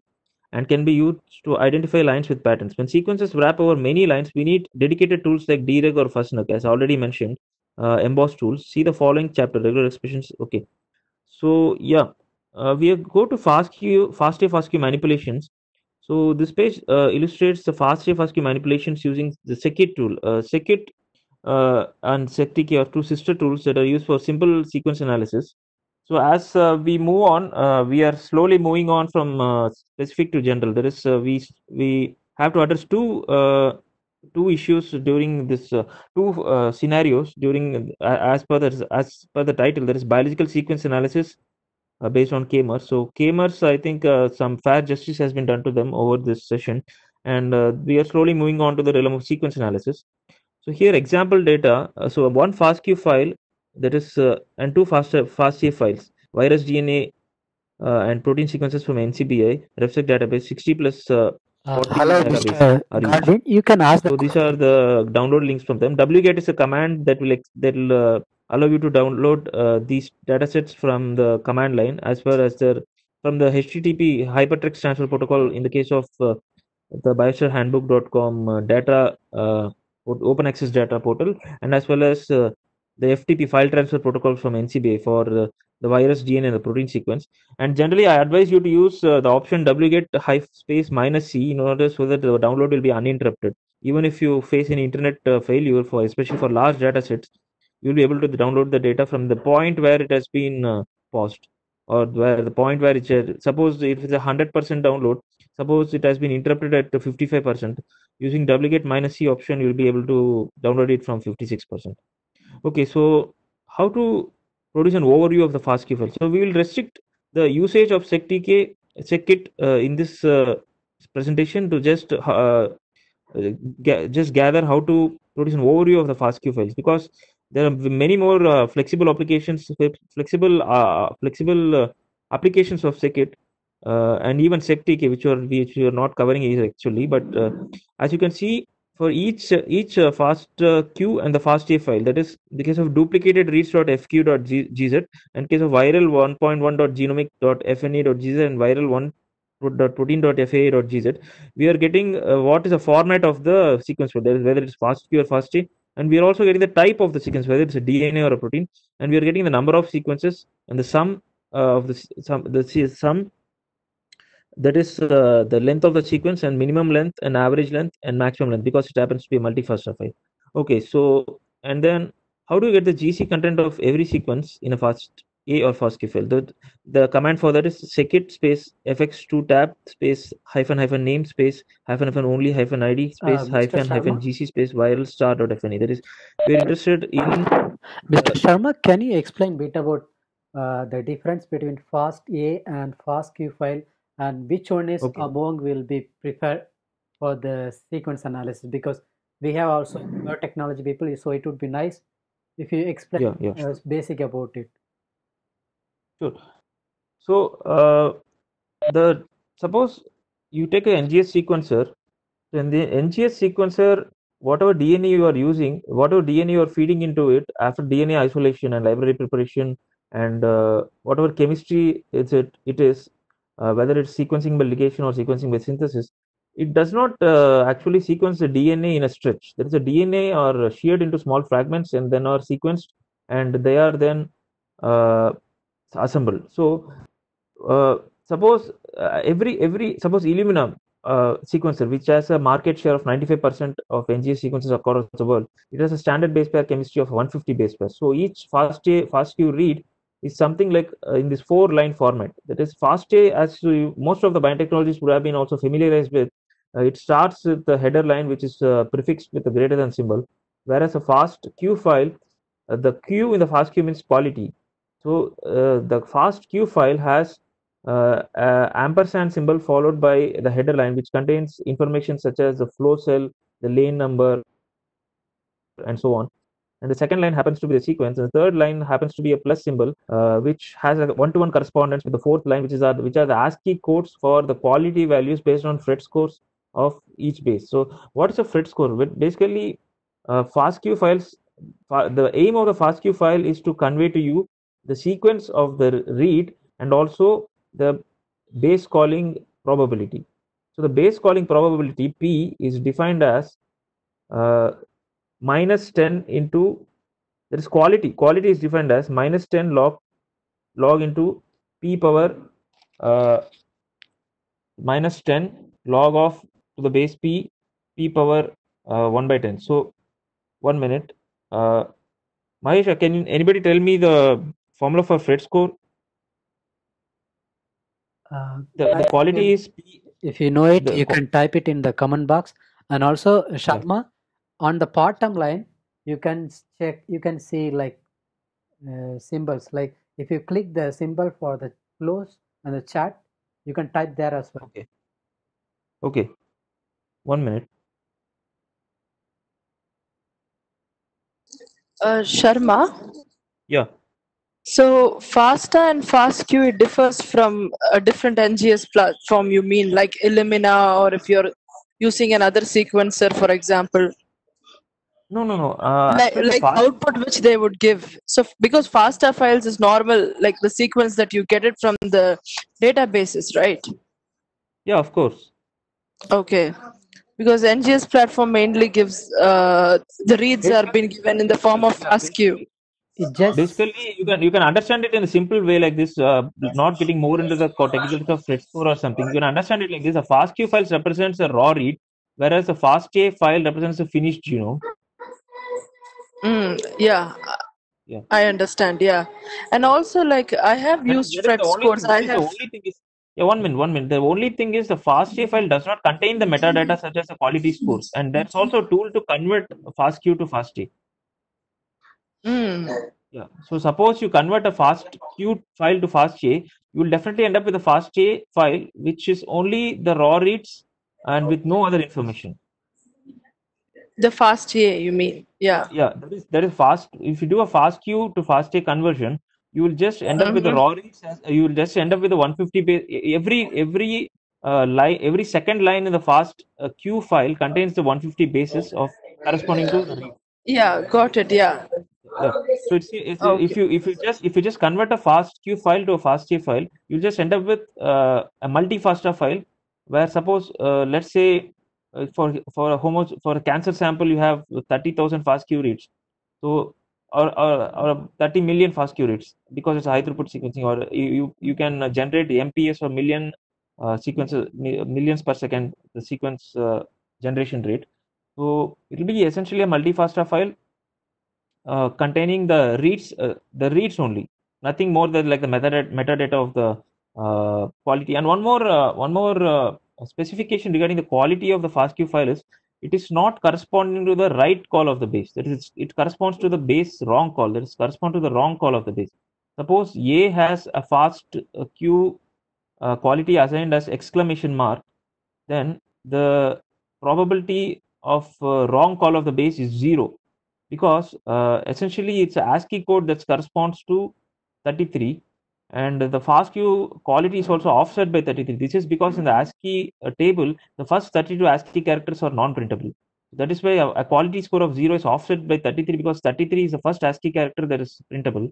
and can be used to identify lines with patterns. When sequences wrap over many lines, we need dedicated tools like DREG or FASNAC, as already mentioned, emboss tools. See the following chapter, regular expressions. Okay. So, yeah, we go to FASTA manipulations. So, this page illustrates the FASTA manipulations using the Scikit tool. Scikit and Sectiki are two sister tools that are used for simple sequence analysis. So as we move on, we are slowly moving on from specific to general. There is we have to address two issues during this two scenarios during as per the title. There is biological sequence analysis based on KMER. So KMERs, I think some fair justice has been done to them over this session, and we are slowly moving on to the realm of sequence analysis. So here example data, so one FASTQ file that is and two FASTA files, virus DNA and protein sequences from NCBI, RefSec database, 60 plus 40 Hello, database Mr. are used. Godwin. You can ask the So these are the download links from them. wget is a command that will allow you to download these datasets from the command line as well as from the HTTP hypertext transfer protocol in the case of the biospherehandbook.com data open access data portal, and as well as the FTP file transfer protocol from NCBI for the virus DNA and the protein sequence. And generally, I advise you to use the option wget -c in order so that the download will be uninterrupted. Even if you face any internet failure, especially for large data sets, you'll be able to download the data from the point where it has been paused, or where the point where it, suppose if it's a 100% download, suppose it has been interrupted at 55%, using wget -c option, you'll be able to download it from 56%. Okay, so how to produce an overview of the FASTQ file? So we will restrict the usage of SecTK, SecKit in this presentation to just gather how to produce an overview of the FASTQ files, because there are many more flexible applications, flexible applications of SecKit and even SecTK, which we are not covering here actually. But as you can see, for each FASTQ and the FASTA file, that is the case of duplicated reads.fq.gz, and case of viral 1.1.genomic.fna.gz and viral 1.protein.faa.gz, we are getting what is the format of the sequence file, that is whether it's FASTQ or FASTA, and we are also getting the type of the sequence, whether it's a DNA or a protein, and we are getting the number of sequences and the sum of the sum, that is the length of the sequence, and minimum length and average length and maximum length, because it happens to be a multi-FASTA file. Okay, so and then how do you get the GC content of every sequence in a FASTA or FASTQ file? The command for that is secit space fx2 tab space -- name space -- only -id space -- gc space viral star.fne. That is, we're interested in Mr. Sharma, can you explain a bit about the difference between FASTA and FASTQ file, and which one is among will be preferred for the sequence analysis? Because we have also technology people, so it would be nice if you explain basic about it. Sure. So suppose you take an NGS sequencer, then the NGS sequencer, whatever DNA you are using, whatever DNA you are feeding into it after DNA isolation and library preparation, and whatever chemistry it is, whether it's sequencing by ligation or sequencing by synthesis, it does not actually sequence the DNA in a stretch. There is a DNA are sheared into small fragments and then are sequenced, and they are then assembled. So suppose suppose Illumina sequencer, which has a market share of 95% of NGS sequences across the world, it has a standard base pair chemistry of 150 base pairs. So each FASTQ read is something like in this 4-line format. That is, FASTA, as most of the biotechnologists would have been also familiarized with, it starts with the header line, which is prefixed with a greater than symbol, whereas a FASTQ file, the Q in the FASTQ means quality. So the FASTQ file has ampersand symbol followed by the header line, which contains information such as the flow cell, the lane number, and so on. And the second line happens to be the sequence, and the third line happens to be a plus symbol, which has a one-to-one correspondence with the fourth line, which are the ASCII codes for the quality values based on Phred scores of each base. So what is a Phred score? Basically, FASTQ files, the aim of the FASTQ file is to convey to you the sequence of the read and also the base calling probability. So the base calling probability P is defined as -10 into, that is quality. Quality is defined as -10 log into P power -10 log of to the base P power 1/10. So 1 minute. Mahesh, can anybody tell me the formula for Phred score? The quality is P. If you know it, you can type it in the comment box. And also, Sharma, on the bottom line, you can check. You can see like symbols. Like if you click the symbol for the close and the chat, you can type there as well. Okay. 1 minute. Sharma? Yeah. So FASTA and FASTQ, it differs from a different NGS platform, you mean, like Illumina, or if you're using another sequencer, for example? No. Like output which they would give. So because FASTA files is normal, like the sequence that you get it from the databases, right? Yeah, of course. Okay. Because NGS platform mainly gives the reads are being given in the form of FASTQ. it just Basically, you can understand it in a simple way like this, not getting more into the technicalities of thread store or something. You can understand it like this: a FASTQ file represents a raw read, whereas a FASTA file represents a finished genome. Yeah, Yeah, I understand. Yeah, and also like I have used that is Fred the only scores. thing. That I is the have. only thing is, yeah, one minute. The only thing is the FASTA file does not contain the metadata such as the quality scores, and that's also a tool to convert FASTQ to FASTA. Mm. Yeah. So suppose you convert a FASTQ file to FASTA, you will definitely end up with a FASTA file which is only the raw reads and with no other information. The FASTA, you mean? Yeah. Yeah, that is fast. If you do a FASTQ to FASTA conversion, you will just end up with the raw reads. You will just end up with the 150 base. Every line, every second line in the fast Q file contains the 150 bases of corresponding to the read. Yeah, got it. Yeah. Yeah. So it's Okay. if you just convert a FASTQ file to a FASTA file, you just end up with a multi-FASTA file where suppose let's say for a cancer sample you have 30,000 FASTQ reads, so or 30 million FASTQ reads because it's high throughput sequencing, or you can generate MPS or millions per second the sequence generation rate. So it will be essentially a multi-FASTA file containing the reads only, nothing more than like the metadata of the quality. And one more specification regarding the quality of the FASTQ file is it is not corresponding to the right call of the base. That is, it corresponds to the base wrong call. That is correspond to the wrong call of the base. Suppose A has a FASTQ quality assigned as exclamation mark, then the probability of wrong call of the base is 0, because essentially it's a ASCII code that corresponds to 33, and the FASTQ quality is also offset by 33. This is because in the ASCII table, the first 32 ASCII characters are non-printable. That is why a quality score of 0 is offset by 33, because 33 is the first ASCII character that is printable.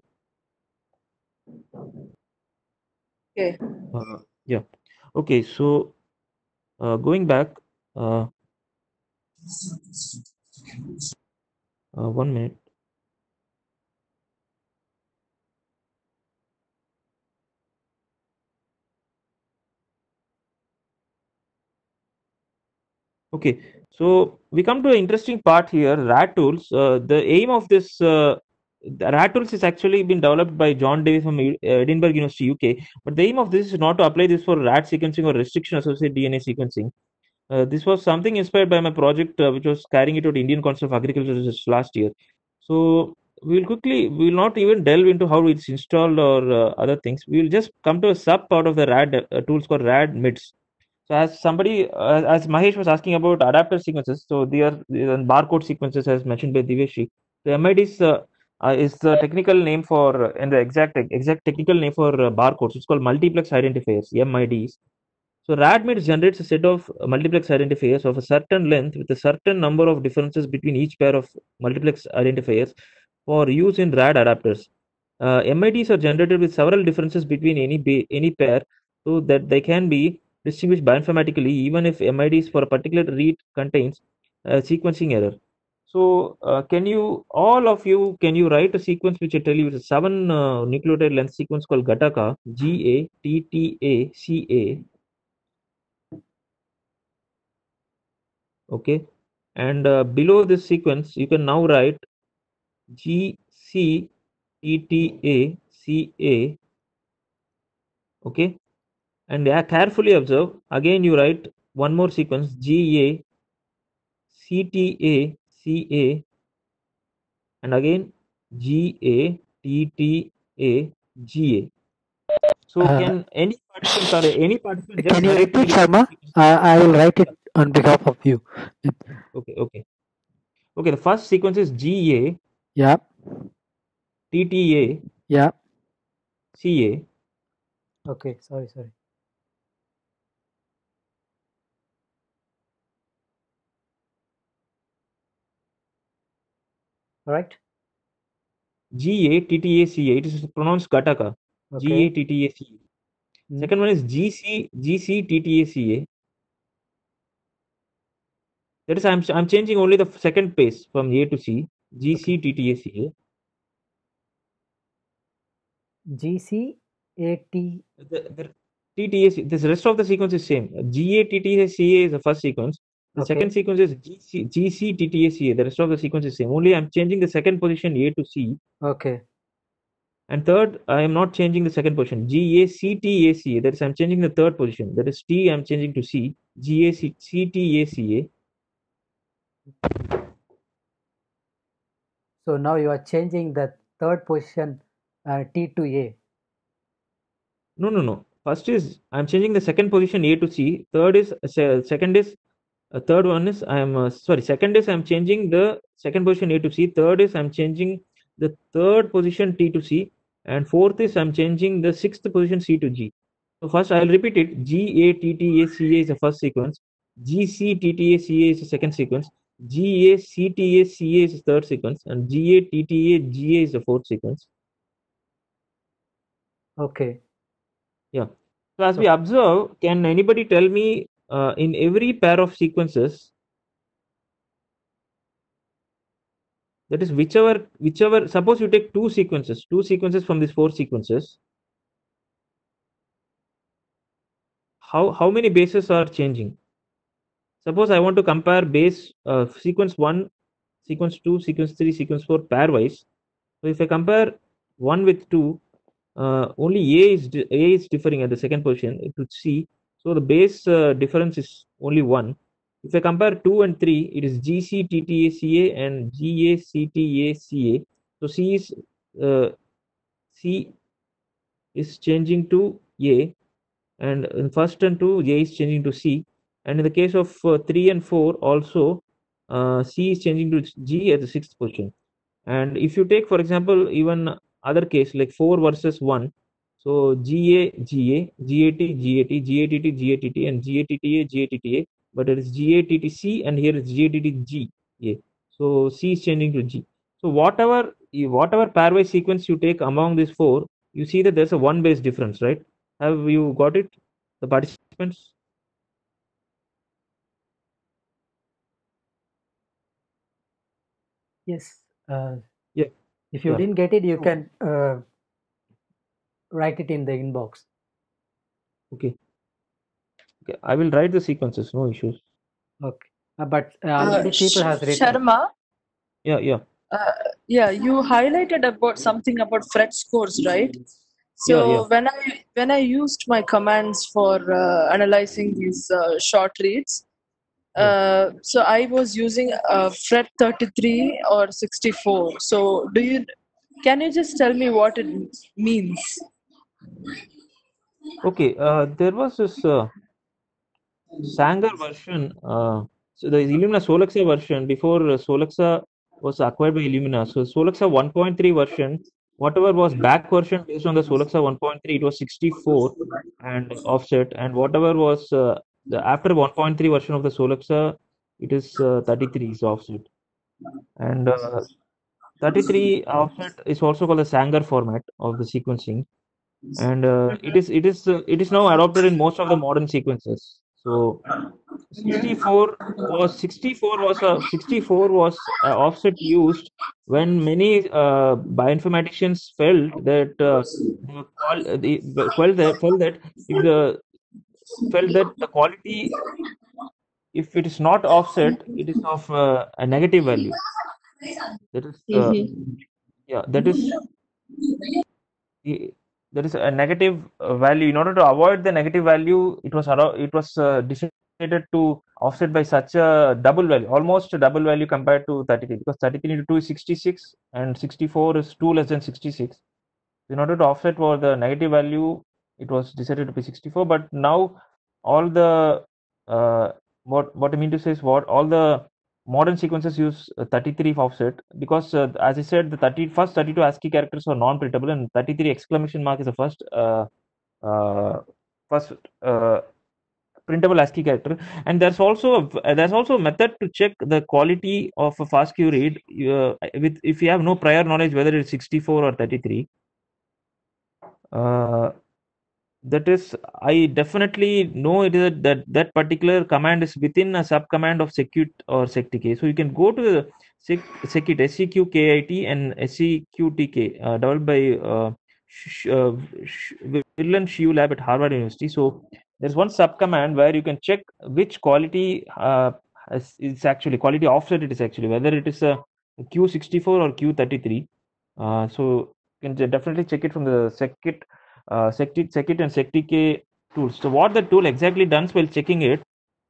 Okay. Yeah. Okay. So going back, 1 minute. Okay, so we come to an interesting part here. RAD tools. The aim of this the RAD tools is actually been developed by John Davis from Edinburgh University, UK. But the aim of this is not to apply this for RAD sequencing or restriction associated DNA sequencing. This was something inspired by my project, which was carrying it out Indian Council of Agriculture Research last year. So we will not even delve into how it's installed or other things. We will just come to a sub part of the RAD tools called RAD MIDS. So as Mahesh was asking about adapter sequences, so they are barcode sequences as mentioned by Divyashi. The MIDs is the technical name for and the exact technical name for barcodes. It's called multiplex identifiers, MIDs. So RADMIDs generates a set of multiplex identifiers of a certain length with a certain number of differences between each pair of multiplex identifiers for use in RAD adapters. MIDs are generated with several differences between any pair, so that they can be distinguished bioinformatically even if MIDs for a particular read contains a sequencing error. So all of you, can you write a sequence which I tell you is a 7 nucleotide length sequence called GATACA, GATTACA, okay? And below this sequence, you can now write GCTTACA, okay? And carefully observe, again you write one more sequence, GACTACA, and again GATTAGA. So can any participant just can you narrate to me repeat, the first Sharma? sequence? I will write it on behalf of you. Okay. The first sequence is GA, Yeah, TTA, yeah. CA. Okay, sorry. All right. GATTACA. It is pronounced Gataka. Okay. GATTACA. Mm. Second one is GCTTACA. That is, I'm changing only the second pace from A to C. GCTTACA. GCAT. The TTS, this rest of the sequence is same. GATTSCA is the first sequence. The Okay. second sequence is GCTTSCA. The rest of the sequence is same. Only I'm changing the second position A to C. Okay. And third, I am not changing the second position. GACTACA. That is, I'm changing the third position. That is T, I'm changing to C. GACTACA. So now you are changing the third position T to A. No. First is I'm changing the second position A to C. Third is second is third one is second is I'm changing the second position A to C. Third is I'm changing the third position T to C, and fourth is I'm changing the sixth position C to G. So first I'll repeat it. GATTACA is the first sequence. GCTTACA is the second sequence. GACTACA is the third sequence, and GATTAGA is the fourth sequence. Okay. Yeah. So as we observe, can anybody tell me in every pair of sequences, that is whichever suppose you take two sequences from these four sequences, how many bases are changing? Suppose I want to compare base sequence 1, sequence 2, sequence 3, sequence 4 pairwise. So if I compare 1 with 2, only A is differing at the second position to C. So the base difference is only 1. If I compare 2 and 3, it is GCTTACA and GACTACA. So C is changing to A, and in first and 2, A is changing to C. And in the case of 3 and 4, also C is changing to G at the sixth position. And if you take, for example, even other case like 4 versus 1, so GA, GAT, and GATTA, but it is GATTC, and here is GATTG. So C is changing to G. So whatever pairwise sequence you take among these four, you see that there's a one base difference, right? Have you got it, the participants? Yes. Yeah. If you Yeah. didn't get it, you can write it in the inbox. Okay. I will write the sequences, no issues. Okay. But already people has written. Sharma, Yeah. you highlighted about something about Fred scores, right? So when I used my commands for analyzing these short reads, so I was using Fred 33 or 64. So can you just tell me what it means? Okay. There was this Sanger version. So the Illumina Solexa version before Solexa was acquired by Illumina. So Solexa 1.3 version, whatever was back version based on the Solexa 1.3, it was 64 and offset, and whatever was the after 1.3 version of the Solexa, it is 33 is offset, and 33 offset is also called the Sanger format of the sequencing, and it is now adopted in most of the modern sequences. So 64 was offset used when many bioinformaticians felt that the quality, if it is not offset, it is of a negative value. That is there is a negative value. In order to avoid the negative value, it was decided to offset by such a double value, almost a double value compared to 33, because 33 into 2 is 66 and 64 is 2 less than 66. In order to offset for the negative value, it was decided to be 64. But now all the what I mean to say is all the modern sequences use 33 offset, because as I said, the first 32 ASCII characters are non-printable, and 33 exclamation mark is the first printable ASCII character. And there's also a method to check the quality of a FASTQ read if you have no prior knowledge whether it's 64 or 33. That is, I definitely know it is that particular command is within a subcommand of seqt or sectk. So you can go to the seqt, SEQKIT and SEQTK, developed by Virulent Shiu lab at Harvard University. So there's one subcommand where you can check which quality is actually quality offset it is actually, whether it is a Q64 or Q33. So you can definitely check it from the Scikit and SecTK tools. So what the tool exactly does while checking it,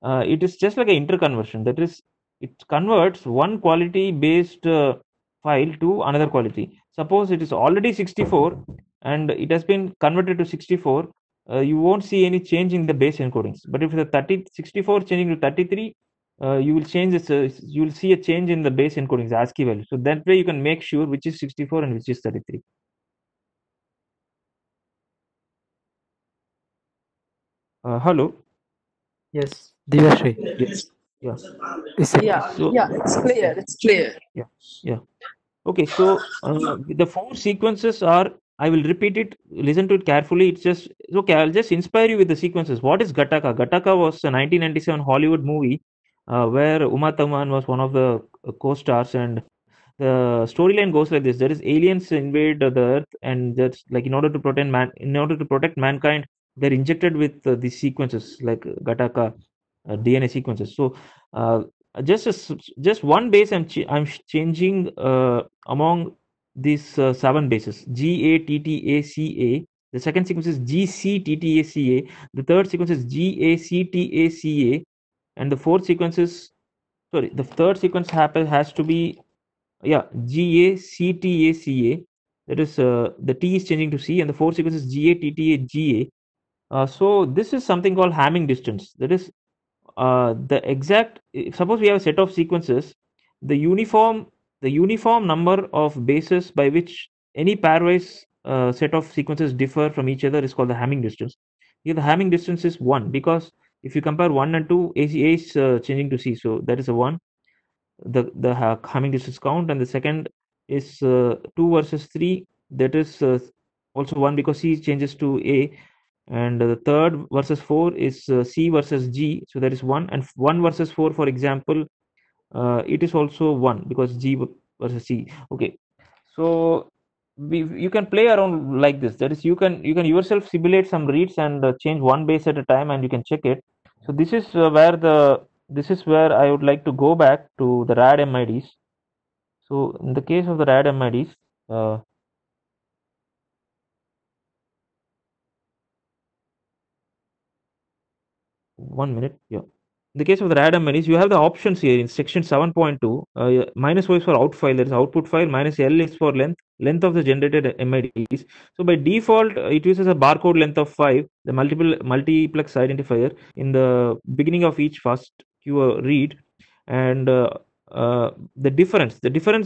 it is just like an interconversion. That is, it converts one quality based file to another quality. Suppose it is already 64 and it has been converted to 64, you won't see any change in the base encodings. But if the 64 changing to 33, you will change this. You will see a change in the base encodings ASCII value. So that way you can make sure which is 64 and which is 33. Hello. Yes, Divashri. Yes. Yeah. Is it? Yeah, So yeah, it's clear. It's clear. yeah, yeah. Okay, so the four sequences are, I will repeat it, listen to it carefully. It's just, okay, I'll just inspire you with the sequences. What is Gattaca? Gattaca was a 1997 Hollywood movie where Uma Thurman was one of the co-stars, and the storyline goes like this: there is aliens invade the earth, and that's like in order to protect mankind, they're injected with these sequences like Gattaca DNA sequences. So uh, just one base I'm changing among these seven bases: GATTACA. The second sequence is GCTTACA. The third sequence is GACTACA, and the fourth sequence is, sorry, the third sequence has to be, yeah, GACTACA. That is, the T is changing to C, and the fourth sequence is GATTAGA. So this is something called Hamming distance. That is, the exact, suppose we have a set of sequences, the uniform number of bases by which any pairwise set of sequences differ from each other is called the Hamming distance. Here the Hamming distance is 1, because if you compare 1 and 2, A is changing to C, so that is a 1, the Hamming distance count. And the second is 2 versus 3, that is also 1, because C changes to A. And the third versus 4 is C versus G, so that is 1. And 1 versus 4, for example, it is also 1, because G versus C. Okay, so you can play around like this. That is, you can yourself simulate some reads and change one base at a time, and you can check it. So this is where I would like to go back to the RAD MIDs. So in the case of the RAD MIDs, 1 minute, yeah. In the case of the RAD MIDs, you have the options here in section 7.2. Minus O is for out file, that is output file. Minus L is for length of the generated MIDs. So by default, it uses a barcode length of 5, the multiplex identifier in the beginning of each first Q read. And the difference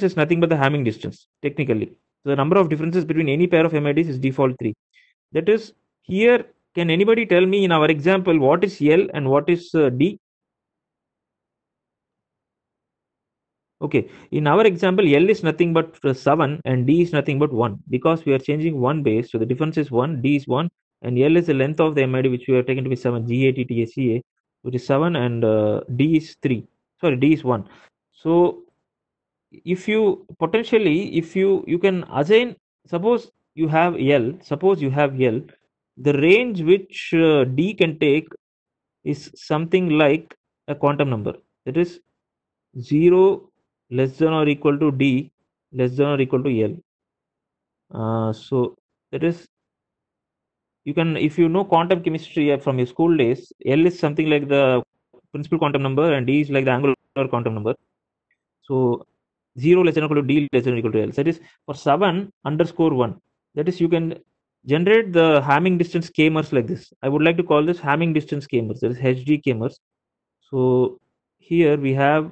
is nothing but the Hamming distance, technically. So the number of differences between any pair of MIDs is default 3. That is, here, can anybody tell me in our example what is L and what is D? Okay, in our example, L is nothing but 7 and D is nothing but 1, because we are changing one base. So the difference is 1, D is 1, and L is the length of the MID which we are taken to be 7, GATTACA, which is 7, and D is 3. Sorry, D is 1. So if you can assign, suppose you have L, the range which D can take is something like a quantum number. That is 0 less than or equal to D less than or equal to L. So that is, you can, if you know quantum chemistry from your school days, L is something like the principal quantum number and D is like the angular quantum number. So 0 less than or equal to D less than or equal to L. So that is for 7_1. That is, you can generate the Hamming distance k-mers like this. I would like to call this Hamming distance k-mers. That is HD k-mers. So here we have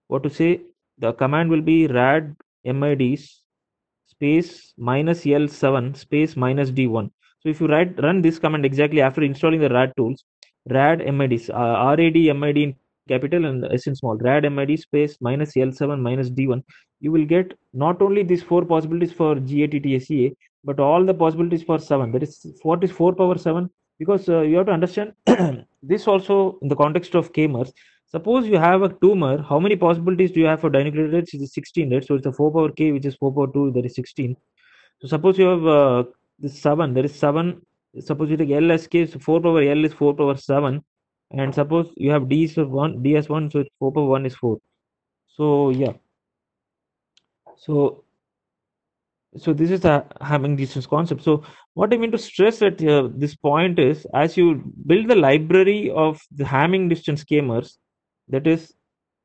what to say. The command will be rad mids space minus L7 space minus D1. So if you run this command exactly after installing the rad tools, rad mids, RAD MID in capital and S in small, rad mid space minus L7 minus D1, you will get not only these 4 possibilities for GATTACA, but all the possibilities for 7. That is, what is 4 power 7? Because you have to understand this also in the context of k-mers. Suppose you have a tumor, how many possibilities do you have for dinucleotides? It is 16, right? So it's a 4 power k, which is 4 power 2, that is 16. So suppose you have this 7, there is 7. Suppose you take L as k, so 4 power L is 4 power 7. And suppose you have D is 1, D as 1, so it's 4 power 1 is 4. So yeah. So this is a Hamming distance concept. So what I mean to stress at this point is, as you build the library of the Hamming distance k-mers, that is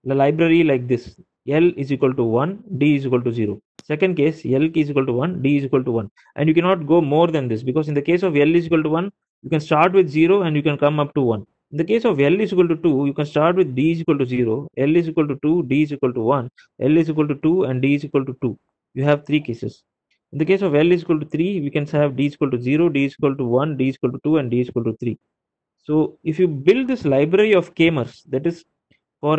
the library like this: L is equal to 1, D is equal to 0. Second case, L is equal to 1, D is equal to 1. And you cannot go more than this, because in the case of L is equal to 1, you can start with 0 and you can come up to 1. In the case of L is equal to 2, you can start with D is equal to 0, L is equal to 2, D is equal to 1, L is equal to 2, and D is equal to 2. You have 3 cases. In the case of L is equal to 3, we can have D is equal to 0, D is equal to 1, D is equal to 2, and D is equal to 3. So if you build this library of k-mers, that is for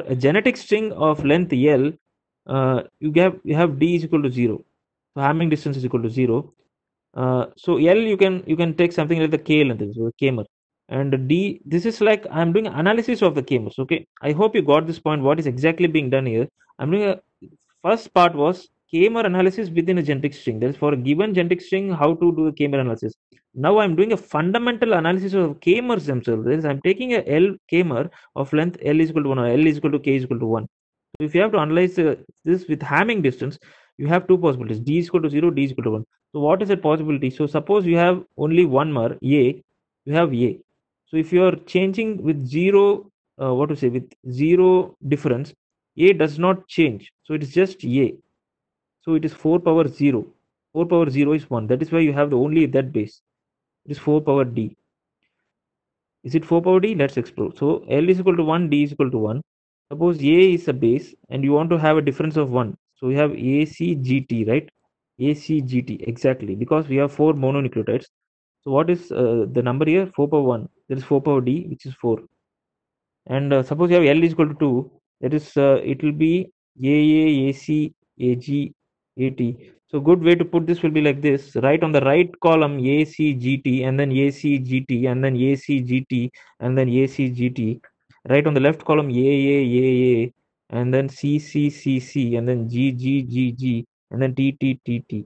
a genetic string of length L, you have D is equal to 0. So Hamming distance is equal to 0. So L you can take something like the k length, so k-mer, and D, this is like I'm doing analysis of the k-mers. Okay, I hope you got this point. What is exactly being done here? I'm doing a first part was k-mer analysis within a genetic string. That is, for a given genetic string, how to do a k-mer analysis. Now I'm doing a fundamental analysis of k-mers themselves. That is, I'm taking a L k-mer of length L is equal to 1 or L is equal to k is equal to 1. So if you have to analyze this with Hamming distance, you have two possibilities: D is equal to 0, D is equal to 1. So what is that possibility? So suppose you have only one mer, A, you have A. So if you are changing with zero, with zero difference, A does not change. So it is just A. So it is 4 power 0. 4 power 0 is 1. That is why you have the only that base. It is 4 power D. Is it 4 power D? Let's explore. So L is equal to 1, D is equal to 1. Suppose A is a base and you want to have a difference of 1. So we have ACGT, right? ACGT, exactly, because we have 4 mononucleotides. So what is the number here? 4 power 1. There is 4 power D, which is 4. And suppose you have L is equal to 2. That is, it will be AA, AC, AG, AT. So good way to put this will be like this. Right on the right column, ACGT, and then ACGT, and then ACGT, and then ACGT. Right on the left column, AA, and then CCCC, and then GGGG, and then TTTT.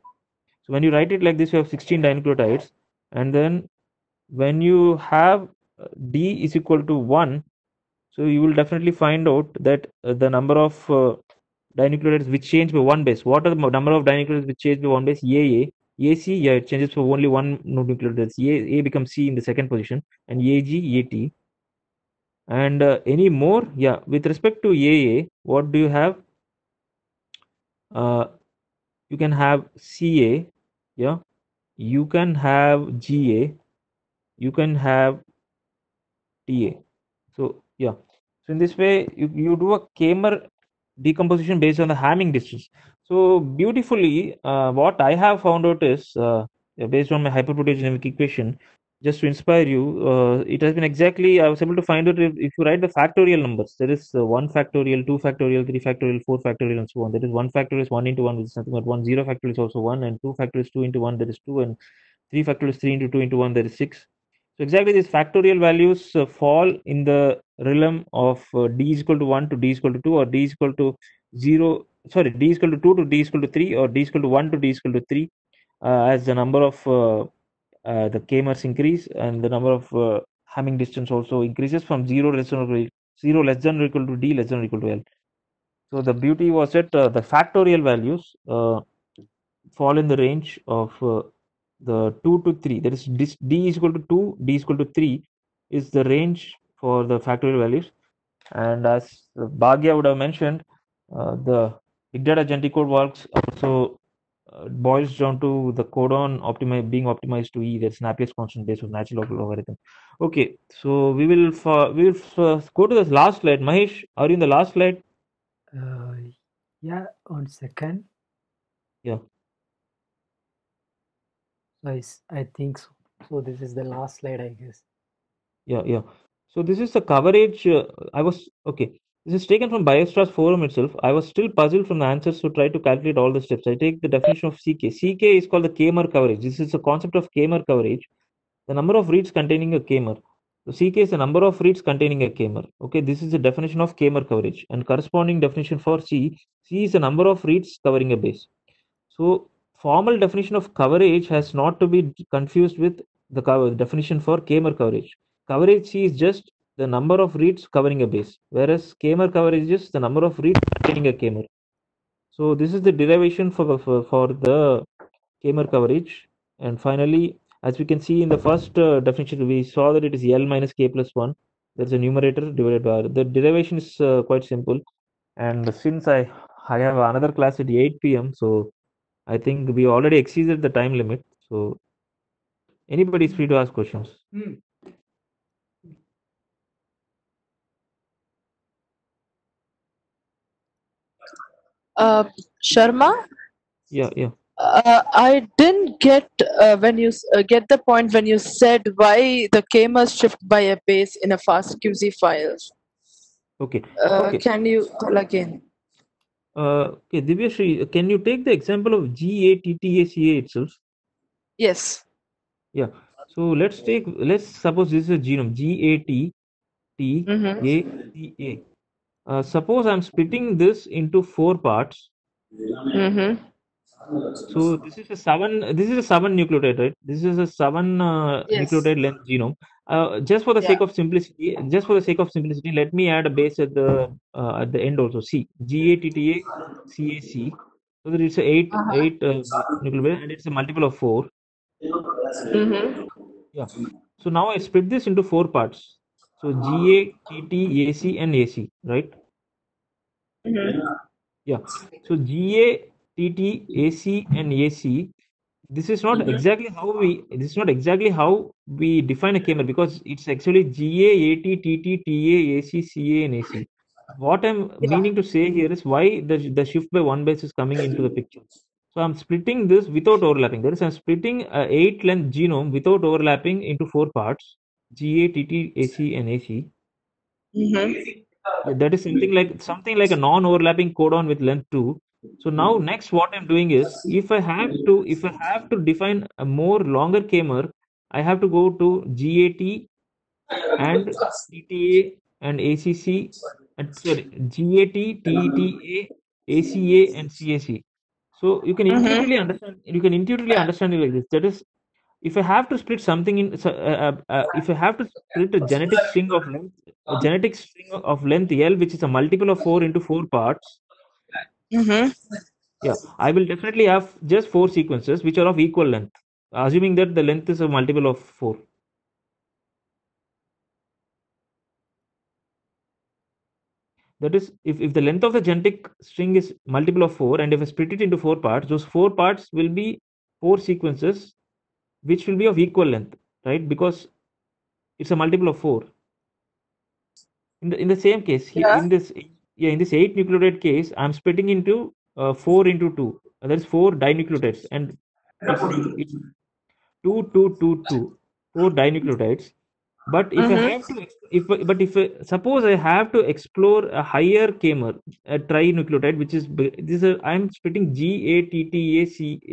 So when you write it like this, you have 16 dinucleotides. And then when you have D is equal to 1, so you will definitely find out that the number of dinucleotides which change by one base. What are the number of dinucleotides which change by one base? AA, AC, yeah, it changes for only one nucleotide. A becomes C in the second position, and AG, AT. And any more? Yeah, with respect to AA, what do you have? You can have CA, yeah. You can have GA. You can have TA. So yeah. So in this way, you do a k-mer decomposition based on the Hamming distance. So beautifully, what I have found out is, based on my hyperproteiogenic equation, just to inspire you, it has been exactly, I was able to find out if you write the factorial numbers, there is 1 factorial, 2 factorial, 3 factorial, 4 factorial, and so on. That is 1 factorial is 1 into 1, which is nothing but 1. 0 factorial is also 1, and 2 factorial is 2 into 1, that is 2, and 3 factorial is 3 into 2 into 1, that is 6. So exactly these factorial values fall in the realm of D is equal to 1 to D is equal to 2, or D is equal to 0, sorry, D is equal to 2 to D is equal to 3, or D is equal to 1 to D is equal to 3, as the number of the k-mers increase, and the number of Hamming distance also increases from 0 less than or equal to D less than or equal to L. So the beauty was that the factorial values fall in the range of the 2 to 3. That is, D is equal to 2, D is equal to 3 is the range for the factorial values. And as Bhagya would have mentioned, the big data genetic code works also boils down to the codon being optimized to E. That's Napier's constant based on natural logarithm. Okay, so we will go to the last slide. Mahesh, are you in the last slide? Yeah, 1 second. Yeah. I think so. So this is the last slide, I guess. Yeah. So this is the coverage. This is taken from Biostars forum itself. I was still puzzled from the answers to try to calculate all the steps. I take the definition of CK. CK is called the k-mer coverage. This is the concept of k-mer coverage. The number of reads containing a k-mer. So CK is the number of reads containing a k-mer. Okay, this is the definition of k-mer coverage. And corresponding definition for C is the number of reads covering a base. So formal definition of coverage has not to be confused with the definition for k-mer coverage. Coverage C is just the number of reads covering a base, whereas k-mer coverage is the number of reads containing a k-mer. So this is the derivation for the k-mer coverage. And finally, as we can see in the first definition, we saw that it is L minus k plus 1. There's a numerator divided by R. The derivation is quite simple. And since I have another class at 8 p.m., so I think we already exceeded the time limit. So anybody is free to ask questions. Sharma, Yeah. I didn't get when you get the point when you said why the k-mers shift by a base in a FastQC file. Okay. Can you tell again? Okay, Divyashree, can you take the example of GATTACA itself? Yes. Yeah. So let's suppose this is a genome GATTACA. Suppose I'm splitting this into 4 parts. So this is a 7 nucleotide, right? This is a 7 nucleotide length genome. Just for the sake of simplicity, let me add a base at the end also. C GATTACAC. So that it's a 8 nucleotide and it's a multiple of 4. Yeah. So now I split this into 4 parts. So GATTAC and AC, right? Yeah. So GATTAC and AC. This is not exactly how we define a k-mer, because it's actually GAATTTAACCA and AC. What I'm meaning to say here is why the shift by one base is coming into the picture. So I'm splitting this without overlapping. That is, I'm splitting a 8 length genome without overlapping into 4 parts, GATTAC and AC. Yeah, that is something like a non-overlapping codon with length 2. So now next what I'm doing is, if I have to define a more longer k-mer, I have to go to GAT and TTA and ACC and sorry, GAT, TTA, ACA and CAC. So you can intuitively understand it like this. That is, if I have to split something if I have to split a genetic string of length L, which is a multiple of 4 into 4 parts, yeah, I will definitely have just 4 sequences which are of equal length, assuming that the length is a multiple of 4. That is, if the length of the genetic string is multiple of 4, and if I split it into 4 parts, those 4 parts will be 4 sequences which will be of equal length, right? Because it's a multiple of 4. In the same case, in this 8 nucleotide case, I'm splitting into 4 into 2. That is 4 dinucleotides, and it's 2, 2, 2, 2, 4 dinucleotides. But if suppose I have to explore a higher k-mer, a trinucleotide, which is I'm splitting GATTACAC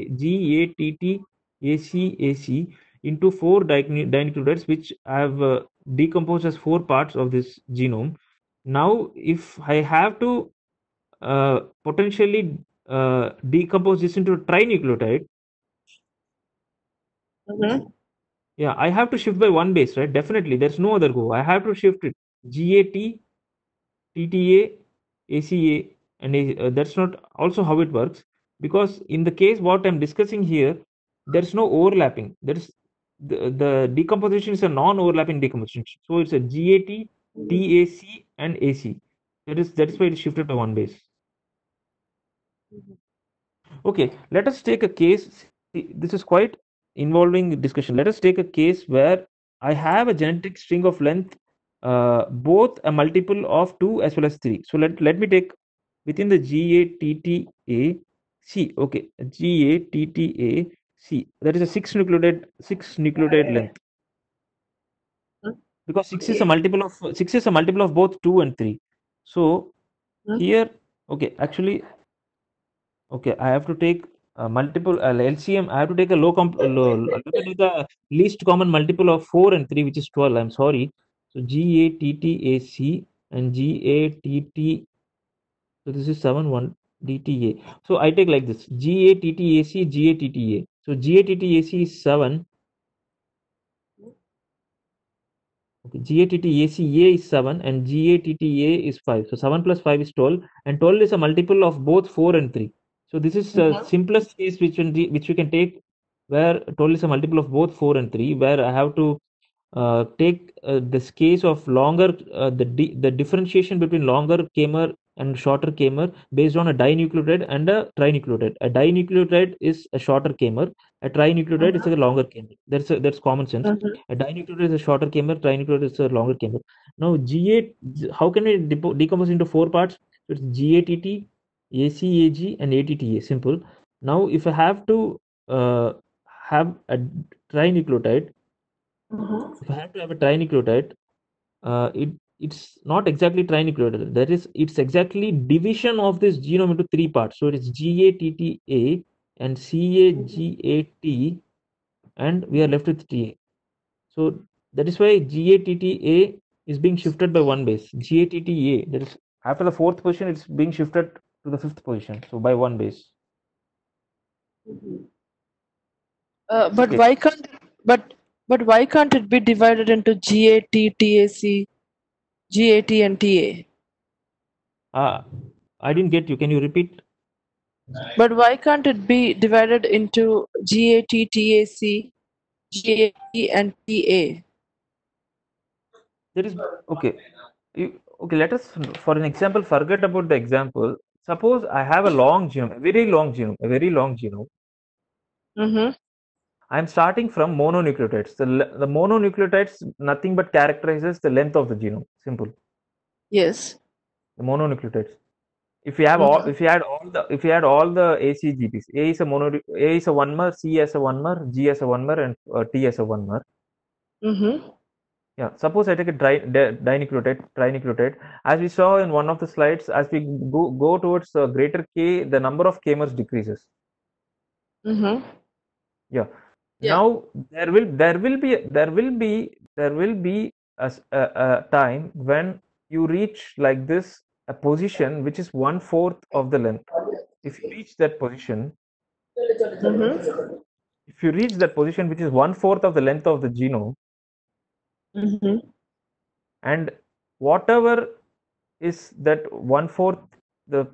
into 4 dinucleotides, which I have decomposed as 4 parts of this genome. Now, if I have to potentially decompose this into a trinucleotide, yeah, I have to shift by one base, right? Definitely, there's no other go. I have to shift it GAT, TTA, ACA, and that's not also how it works, because in the case what I'm discussing here, there's no overlapping. There is the decomposition is a non-overlapping decomposition. So it's a GAT, TAC, and AC. That's why it's shifted by one base. Okay, let us take a case. This is quite involving discussion. Let us take a case where I have a genetic string of length, both a multiple of 2 as well as 3. So let me take within the GATTAC. Okay, GATTAC. That is a 6 nucleotide length, because 6 is a multiple of both 2 and 3. So here, okay, actually, okay, I have to take multiple LCM. I have to take a let me do the least common multiple of 4 and 3, which is 12. I'm sorry. So GATTAC and GATT. So this is 7 1 DTA. So I take like this: GATTAC, GATTA. So GATTAC is 7. Okay, GATTACA is 7 and GATTA is 5. So 7 plus 5 is 12, and 12 is a multiple of both 4 and 3. So this is the simplest case which we can take, where 12 is a multiple of both 4 and 3, where I have to take this case of longer, the differentiation between longer Kmer and shorter Kmer based on a dinucleotide and a trinucleotide. A dinucleotide is a shorter Kmer, a trinucleotide is a longer Kmer. That's common sense. A dinucleotide is a shorter Kmer, trinucleotide is a longer Kmer. Now how can we decompose into 4 parts? It's GATT, ACAG, and ATTA. Simple. Now if I have to have a trinucleotide, if I have to have a trinucleotide, it's not exactly trinucleotide. That is, it's exactly division of this genome into 3 parts. So it is GATTA and CAGAT, and we are left with TA. So that is why GATTA is being shifted by 1 base. GATTA, that is, after the 4th position, it's being shifted to the 5th position. So by 1 base. But Okay. why can't it be divided into GAT, TAC, GAT, and TA? I didn't get you. Can you repeat? But why can't it be divided into GAT, TAC, GAT, and TA? There is, okay. Okay, let us, for an example, forget about the example. Suppose I have a long genome, a very long genome, a very long genome. Mm-hmm. I'm starting from mononucleotides. The mononucleotides nothing but characterizes the length of the genome. Simple. Yes. The mononucleotides. If you have all, if you add all the ACGPs, A is a one mer, C as a one mer, G as a one mer, and T as a one mer. Mm-hmm. Yeah, suppose I take a trinucleotide. As we saw in one of the slides, as we go towards greater K, the number of Kmers decreases. Mm-hmm. Yeah. Yeah. Now there will be a time when you reach like this, a position which is 1/4 of the length. If you reach that position, Mm-hmm. if you reach that position which is 1/4 of the length of the genome, Mm-hmm. and whatever is that 1/4, the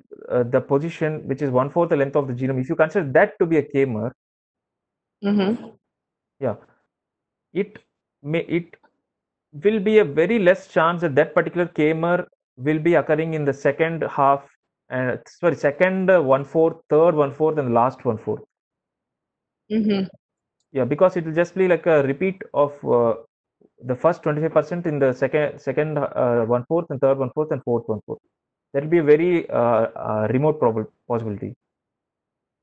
position which is 1/4 the length of the genome, if you consider that to be a Kmer, Mm-hmm. yeah, it will be a very less chance that that particular Kmer will be occurring in the second half, second 1/4, third 1/4, and last 1/4. Mm-hmm. Yeah, because it will just be like a repeat of the first 25% in the second 1/4, and third 1/4, and fourth 1/4. That will be a very remote possibility.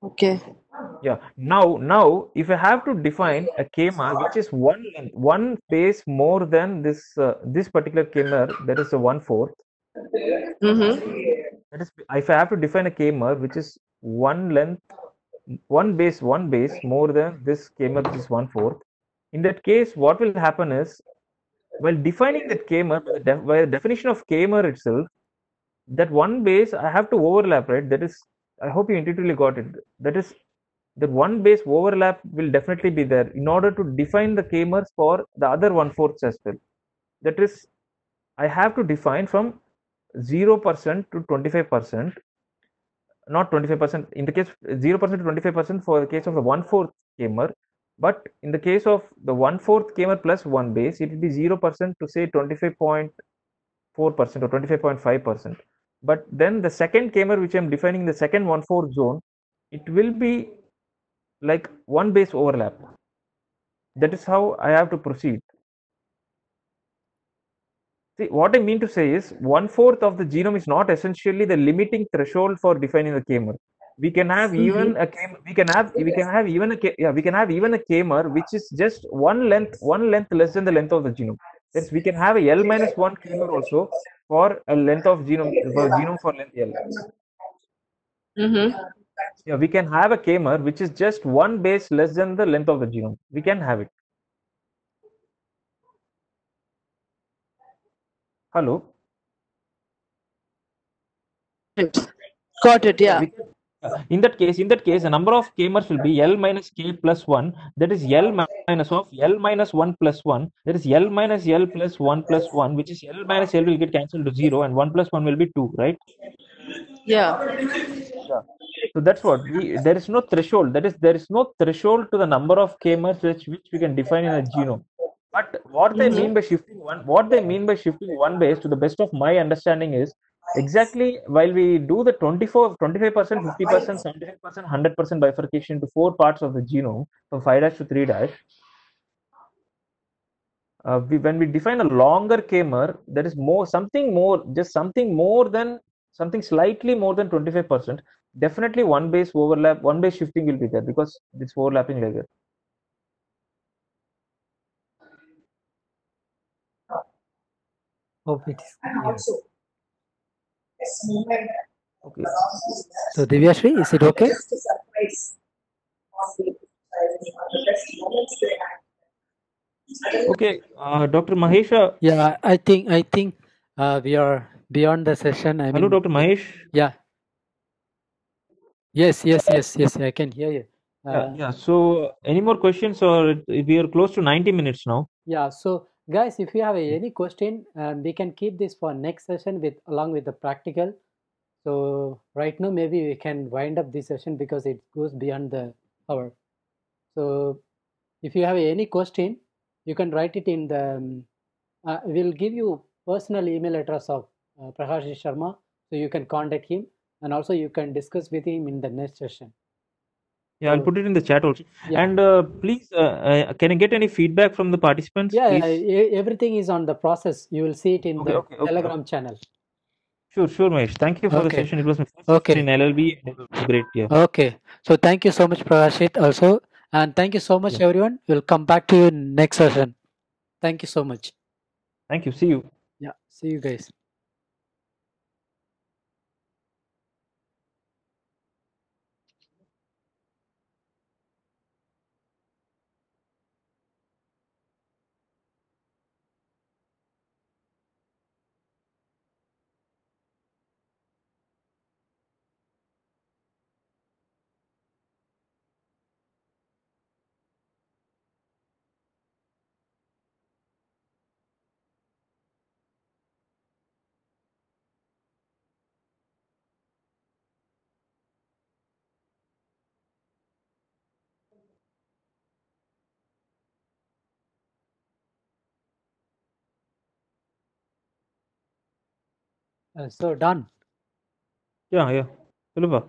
Okay. Yeah. Now, if I have to define a Kmer which is one base more than this particular Kmer, that is the 1/4. Mm-hmm. That is, if I have to define a Kmer which is one base more than this Kmer, which is 1/4. In that case, what will happen is, while defining that Kmer, by the definition of Kmer itself, that one base I have to overlap, right? That is, I hope you intuitively got it. That is, that one base overlap will definitely be there in order to define the Kmers for the other 1/4 as well. That is, I have to define from 0% to 25%, not 25%. In the case 0% to 25% for the case of the 1/4 Kmer, but in the case of the 1/4 Kmer plus one base, it will be 0% to say 25.4% or 25.5%. But then the second Kmer, which I'm defining the second 1/4 zone, it will be like one base overlap. That is how I have to proceed. See, what I mean to say is 1/4 of the genome is not essentially the limiting threshold for defining the Kmer. We can have even a Kmer, we can have even a we can have even a Kmer which is just one length less than the length of the genome. That's, we can have a L minus one Kmer also for a length of genome for length L. Mm-hmm. Yeah, we can have a Kmer which is just one base less than the length of the genome. We can have it. Hello. Right. Got it. Yeah. In that case, the number of k-mers will be L minus k plus 1. That is L minus of L minus 1 plus 1. That is L minus L plus 1 plus 1, which is L minus L will get cancelled to 0, and 1 plus 1 will be 2, right? Yeah. Yeah. So that's what there is no threshold. That is, there is no threshold to the number of k-mers which we can define in a genome. But what they mean by shifting one base, to the best of my understanding, is exactly while we do the 25%, 50%, 75%, 100% bifurcation to 4 parts of the genome from 5' to 3', when we define a longer k-mer, there is something slightly more than 25%. Definitely one base shifting will be there because it's overlapping layer. Hope it is clear. Okay. So Divyashri, is it okay? Okay, Dr. Mahesh. Yeah, I think we are beyond the session. Hello, Dr. Mahesh. Yeah. Yes. I can hear you. Yeah. So, any more questions, or we are close to 90 minutes now? Yeah. So, guys, if you have any question, we can keep this for next session along with the practical. So right now, maybe we can wind up this session because it goes beyond the hour. So if you have any question, you can write it in the. We'll give you personal email address of Prakash Sharma, so you can contact him, and also you can discuss with him in the next session. Yeah, I'll put it in the chat also. Yeah. And please, can I get any feedback from the participants? Yeah, please? Everything is on the process. You will see it in the Telegram channel. Sure, Mahesh. Thank you for the session. It was my first session in LLB. It was great. Yeah. Okay. So thank you so much, Prakashit, also. And thank you so much, everyone. We'll come back to you next session. Thank you so much. Thank you. See you. Yeah. See you guys. So done. Yeah. Philippa.